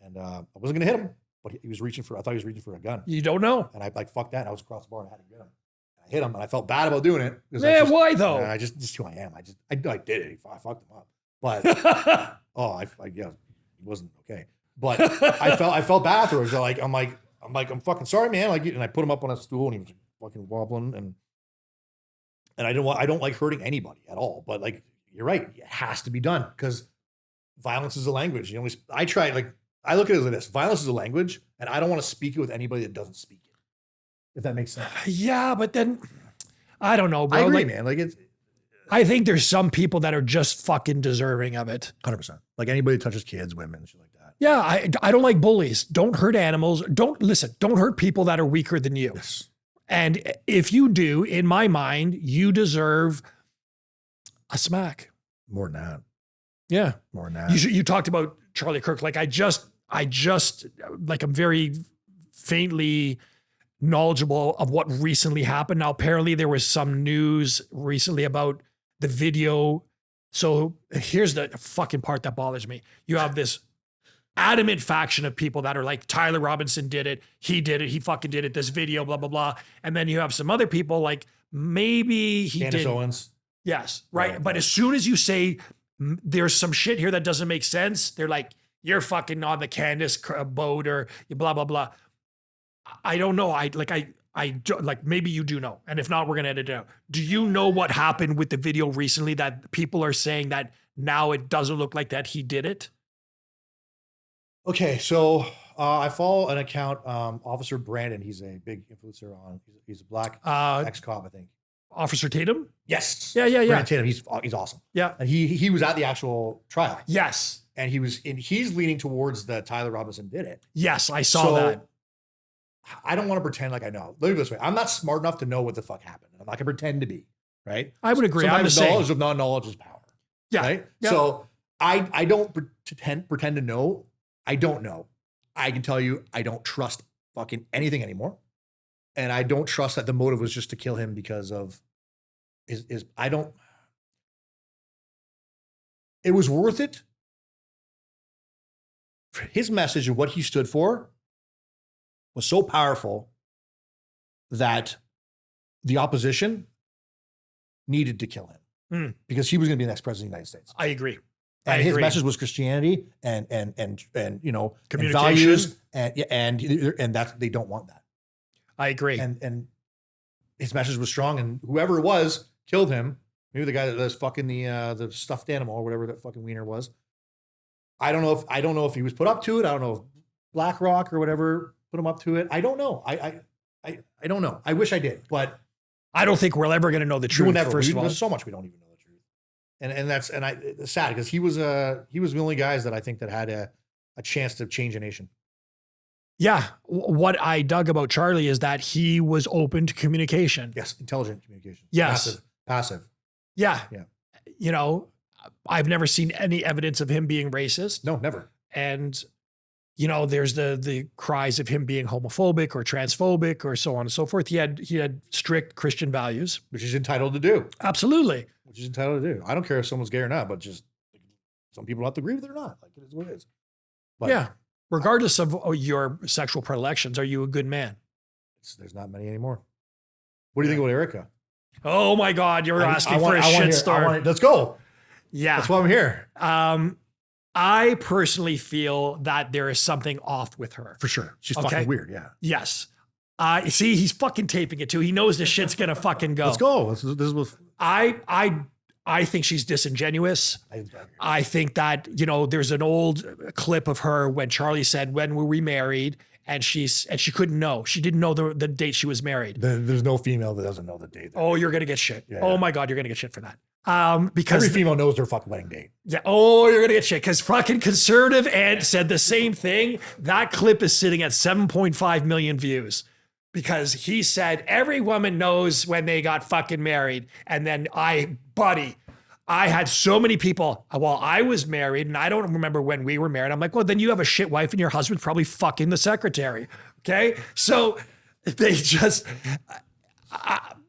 And I wasn't gonna hit him, but he was I thought he was reaching for a gun. You don't know. And I like, fuck that. And I was across the bar and I had to get him. And I hit him and I felt bad about doing it. Man, why though? I just who I am. I did it. I fucked him up. But, I yeah, he wasn't okay. But I felt bad afterwards. I'm fucking sorry, man. Like, and I put him up on a stool and he was fucking wobbling and I don't like hurting anybody at all. But like, you're right. It has to be done because violence is a language. You know, I look at it as this: violence is a language, and I don't want to speak it with anybody that doesn't speak it. If that makes sense. Yeah, but then I don't know, bro. I agree, Like, man. Like, it's I think there's some people that are just fucking deserving of it. 100%. Like anybody that touches kids, women, shit like that. Yeah, I don't like bullies. Don't hurt animals. Don't hurt people that are weaker than you. Yes. And if you do, in my mind, you deserve a smack. More than that. Yeah. More than that. You talked about Charlie Kirk. Like I just like I'm very faintly knowledgeable of what recently happened. Now, apparently there was some news recently about the video. So here's the fucking part that bothers me. You have this adamant faction of people that are like, Tyler Robinson did it. He fucking did it. This video, blah, blah, blah. And then you have some other people like maybe he Candace did. Owens. Yes. Right. Right, But right. as soon as you say there's some shit here that doesn't make sense, they're like, you're fucking on the Candace boat or blah, blah, blah. I don't know. I like maybe you do know. And if not, we're going to edit it out. Do you know what happened with the video recently that people are saying that now it doesn't look like that he did it? Okay, so I follow an account, Officer Brandon. He's a big influencer on. He's a black ex-cop, I think. Officer Tatum? Yes. Yeah. Brandon Tatum. He's awesome. Yeah. And he was at the actual trial, Yes. and he's leaning towards the Tyler Robinson did it. Yes, I saw So, that. I don't want to pretend like I know. Let me put it this way: I'm not smart enough to know what the fuck happened. I'm not gonna pretend to be. Right. I would agree. I'm the Sometimes same. knowledge of non-knowledge is power. Yeah. Right. Yeah. So I don't pretend to know. I don't know. I can tell you I don't trust fucking anything anymore. And I don't trust that the motive was just to kill him because of I don't. It was worth it. His message and what he stood for was so powerful that the opposition needed to kill him because he was going to be the next president of the United States. I agree. And I his agree. message was Christianity and you know, and Communication. values and that's, they don't want that. I agree. And his message was strong, and whoever it was killed him. Maybe the guy that was fucking the stuffed animal or whatever that fucking wiener was. I don't know if he was put up to it. I don't know if BlackRock or whatever put him up to it. I don't know. I don't know. I wish I did, but I don't think we're ever going to know the truth. we'll never. First of all, There's so much we don't even know the truth, and it's sad because he was the only guys that I think that had a chance to change a nation. yeah. What I dug about Charlie is that he was open to communication. Yes, intelligent communication. Yes. Passive. Yeah. Yeah. You know, I've never seen any evidence of him being racist. No, never. And, you know, there's the cries of him being homophobic or transphobic or so on and so forth. He had strict Christian values. Which he's entitled to do. Absolutely. Which he's entitled to do. I don't care if someone's gay or not, but just some people have to agree with it or not. Like, it is what it is. But yeah. Regardless of your sexual predilections, are you a good man? there's not many anymore. What do you think about Erica? Oh my God, you're asking for a I wanna shit hear- star. let's go. Yeah. That's why I'm here. I personally feel that there is something off with her. For sure. She's Okay. fucking weird. Yeah. Yes. See, he's fucking taping it too. He knows this shit's gonna fucking go. Let's go. This is what I think she's disingenuous. I think that, you know, there's an old clip of her when Charlie said, "When were we married?" And she couldn't know. She didn't know the date she was married. There's no female that doesn't know the date. Oh, you're gonna get shit. Yeah. Oh my God, you're gonna get shit for that. Because Every female knows their fucking wedding date. yeah, oh, you're gonna get shit because fucking conservative Ant said the same thing. That clip is sitting at 7.5 million views because he said every woman knows when they got fucking married. And then I had so many people. Well, I was married and I don't remember when we were married. I'm like, well, then you have a shit wife and your husband's probably fucking the secretary. Okay, so they just.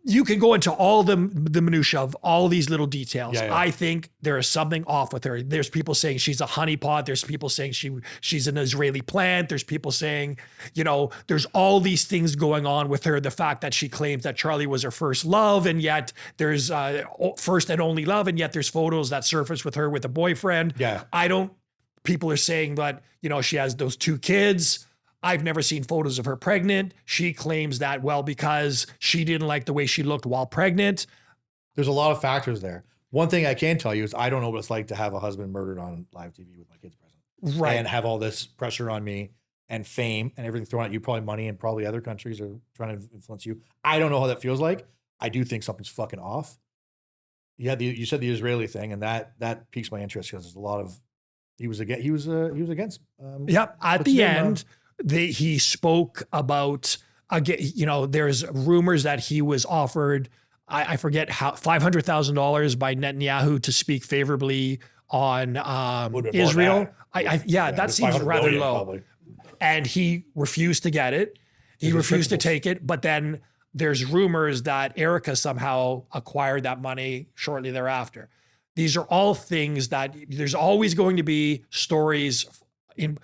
You can go into all the minutia of all these little details. Yeah. I think there is something off with her. There's people saying she's a honeypot. There's people saying she's an Israeli plant. There's people saying, you know, there's all these things going on with her. The fact that she claims that Charlie was her first love, and yet there's first and only love, and yet there's photos that surface with her with a boyfriend. Yeah. People are saying that, you know, she has those 2 kids. I've never seen photos of her pregnant. She claims that, well, because she didn't like the way she looked while pregnant. There's a lot of factors there. One thing I can tell you is I don't know what it's like to have a husband murdered on live TV with my kids present. Right. And have all this pressure on me and fame and everything thrown at you, probably money, and probably other countries are trying to influence you. I don't know how that feels like. I do think something's fucking off. You said the Israeli thing, and that piques my interest because there's a lot of he was against. Yep. At the end, he spoke about, again, you know, there's rumors that he was offered, I forget how, $500,000 by Netanyahu to speak favorably on Israel. That seems rather low. Probably. And he refused to get it. He refused to take it. But then there's rumors that Erica somehow acquired that money shortly thereafter. These are all things that there's always going to be stories in.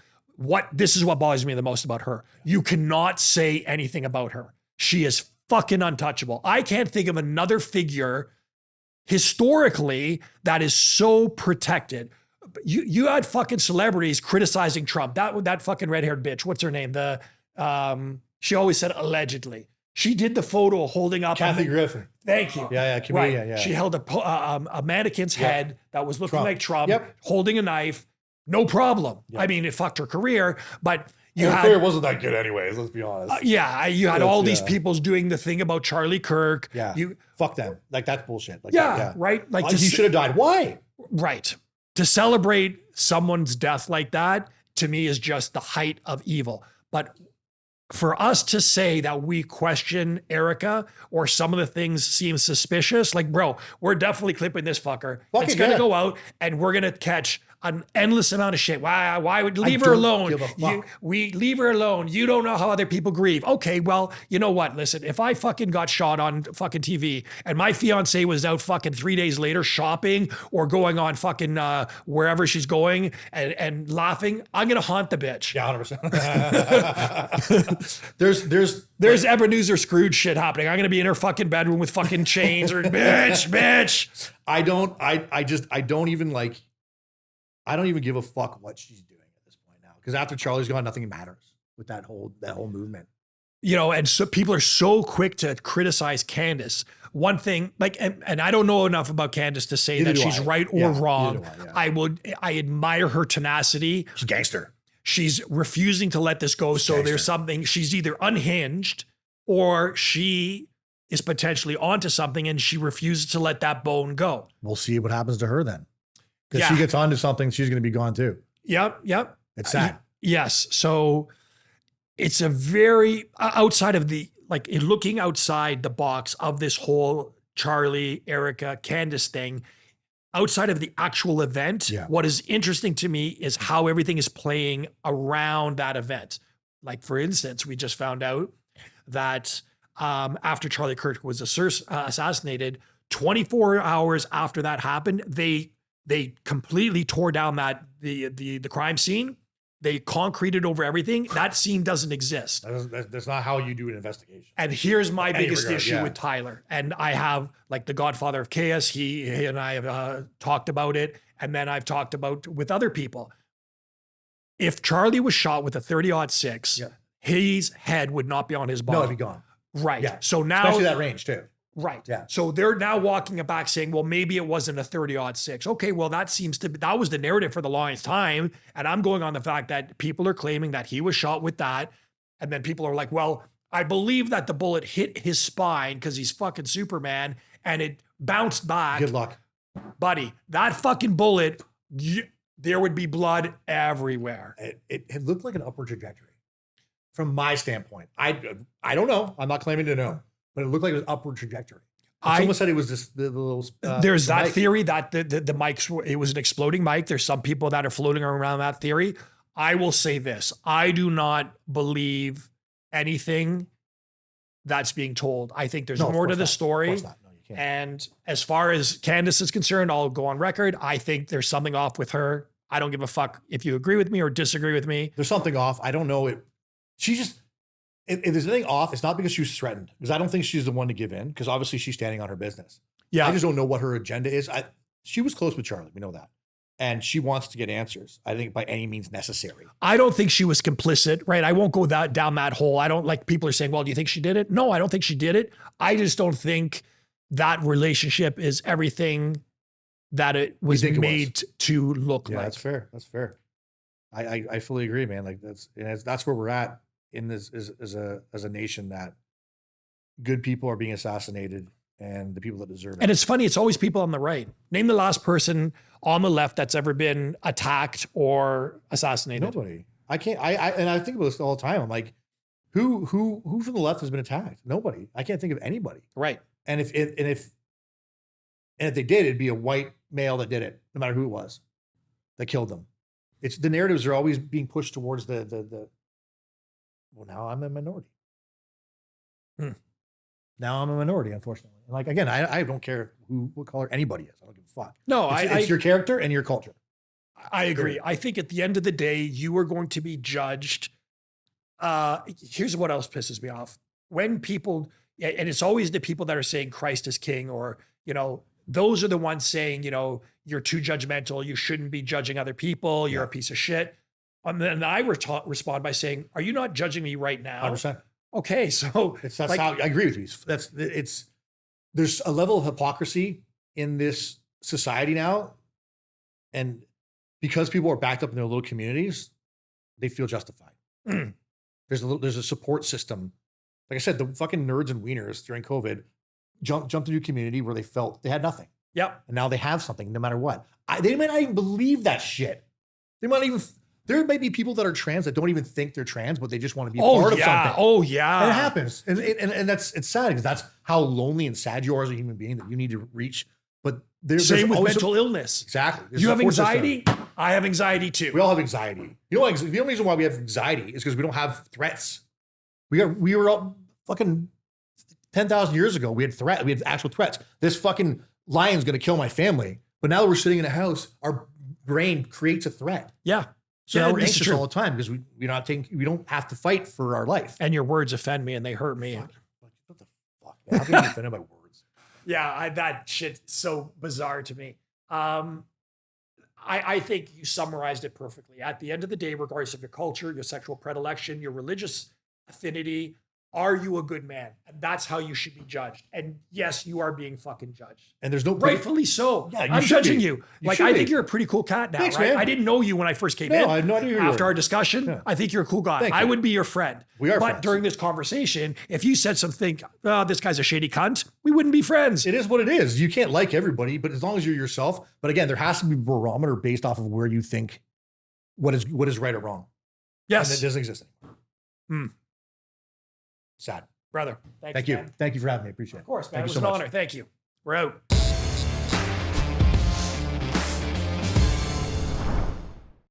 This is what bothers me the most about her. You cannot say anything about her. She is fucking untouchable. I can't think of another figure historically that is so protected. You had fucking celebrities criticizing Trump. That fucking red-haired bitch. What's her name? She always said allegedly. She did the photo holding up. Kathy Griffin. Thank you. Yeah, comedian. Right. Yeah. She held a mannequin's head that was looking like Trump, Yep. holding a knife. No problem. Yep. I mean, it fucked her career, but Her career wasn't that good anyways, let's be honest. you had all these people doing the thing about Charlie Kirk. Yeah. Fuck them. Like, that's bullshit. Like, right. Like he should have died. Why? Right. To celebrate someone's death like that, to me, is just the height of evil. But for us to say that we question Erica or some of the things seem suspicious, like, bro, we're definitely clipping this fucker. It's going to go out and we're going to catch an endless amount of shit. Why would leave her alone? We leave her alone. You don't know how other people grieve. Okay, well, you know what? Listen, if I fucking got shot on fucking TV and my fiance was out fucking 3 days later shopping or going on fucking wherever she's going and laughing, I'm gonna haunt the bitch. Yeah, 100%. There's Ebenezer Scrooge shit happening. I'm gonna be in her fucking bedroom with fucking chains or bitch. I don't even give a fuck what she's doing at this point now. Because after Charlie's gone, nothing matters with that whole movement. You know, and so people are so quick to criticize Candace. One thing, like, and I don't know enough about Candace to say that she's right or wrong. I admire her tenacity. She's a gangster. She's refusing to let this go. So there's something, she's either unhinged or she is potentially onto something and she refuses to let that bone go. We'll see what happens to her then. Because she gets onto something, she's going to be gone too. Yep. It's sad. Yes. So it's a very outside of looking outside the box of this whole Charlie, Erica, Candace thing, outside of the actual event, what is interesting to me is how everything is playing around that event. Like, for instance, we just found out that after Charlie Kirk was assassinated, 24 hours after that happened, they completely tore down the crime scene They concreted over everything. That scene doesn't exist. That's not how you do an investigation. And here's my Any biggest regard, issue yeah. with Tyler. And I have, like, the Godfather of Chaos, he and I have talked about it. And then I've talked about with other people. If Charlie was shot with a 30-06, Yeah. his head would not be on his body. No, it'd be gone. Right. Yeah. So now, Especially that range too. right. Yeah. So they're now walking it back saying, well, maybe it wasn't a 30-06. Okay, well, that was the narrative for the longest time. And I'm going on the fact that people are claiming that he was shot with that. And then people are like, well, I believe that the bullet hit his spine because he's fucking Superman and it bounced back. Good luck. Buddy, that fucking bullet, there would be blood everywhere. It looked like an upward trajectory from my standpoint. I don't know. I'm not claiming to know, but it looked like it was upward trajectory. Someone said it was this the little. There's that mic. theory that the mics it was an exploding mic. There's some people that are floating around that theory. I will say this: I do not believe anything that's being told. I think there's No, of more to course the not. Of story. course not. No, you can't. And as far as Candace is concerned, I'll go on record. I think there's something off with her. I don't give a fuck if you agree with me or disagree with me. There's something off. I don't know. If there's anything off, it's not because she was threatened, because I don't think she's the one to give in, because obviously she's standing on her business. Yeah. I just don't know what her agenda is. She was close with Charlie. We know that. And she wants to get answers, I think, by any means necessary. I don't think she was complicit, right? I won't go down that hole. I don't like people are saying, well, do you think she did it? No, I don't think she did it. I just don't think that relationship is everything that it was made to look Yeah, like. that's fair. That's fair. I fully agree, man. Like that's where we're at in this as a nation, that good people are being assassinated and the people that deserve it. And it's funny, it's always people on the right. Name the last person on the left that's ever been attacked or assassinated. Nobody. I can't. And I think about this all the time. I'm like, who from the left has been attacked? Nobody. I can't think of anybody. Right. And if they did, it'd be a white male that did it, no matter who it was, that killed them. It's the narratives are always being pushed towards the well, now I'm a minority. Now I'm a minority, unfortunately. And like, again, I don't care what color anybody is. I don't give a fuck. No, it's your character and your culture. I agree. I think at the end of the day, you are going to be judged. Here's what else pisses me off. When people, and it's always the people that are saying Christ is king, or, those are the ones saying, you're too judgmental. You shouldn't be judging other people. You're a piece of shit. And then I respond by saying, are you not judging me right now? 100%. Okay. So that's how I agree with you. There's a level of hypocrisy in this society now. And because people are backed up in their little communities, they feel justified. There's a support system. Like I said, the fucking nerds and wieners during COVID jumped into a community where they felt they had nothing. Yep. And now they have something no matter what. They might not even believe that shit. There might be people that are trans that don't even think they're trans, but they just want to be part of something. Oh yeah. And it happens. And it's sad, because that's how lonely and sad you are as a human being, that you need to reach. But same with mental illness. Exactly. You have anxiety? I have anxiety too. We all have anxiety. The only reason why we have anxiety is because we don't have threats. We were all fucking 10,000 years ago. We had actual threats. This fucking lion's going to kill my family. But now that we're sitting in a house, our brain creates a threat. Yeah. So now we're anxious all the time because we don't have to fight for our life. And your words offend me and they hurt me. What the fuck, man? How can you be offended by words? Yeah, that shit's so bizarre to me. I think you summarized it perfectly. At the end of the day, regardless of your culture, your sexual predilection, your religious affinity, are you a good man? And that's how you should be judged. And yes, you are being fucking judged. And there's no rightfully so. Yeah, I'm judging you. Like, I think you're a pretty cool cat now, Thanks, right? man. I didn't know you when I first came in. I had no idea who you After were. our discussion, Yeah. I think you're a cool guy. Thank I you. would be your friend. We are But friends. during this conversation, if you said something, oh, this guy's a shady cunt, we wouldn't be friends. It is what it is. You can't like everybody, but as long as you're yourself. But again, there has to be a barometer based off of where you think what is right or wrong. Yes. And it doesn't exist anymore. Sad. Brother. Thank you. man. Thank you for having me. I appreciate it. Of course, man. Thank It was you so an much. honor. Thank you. We're out.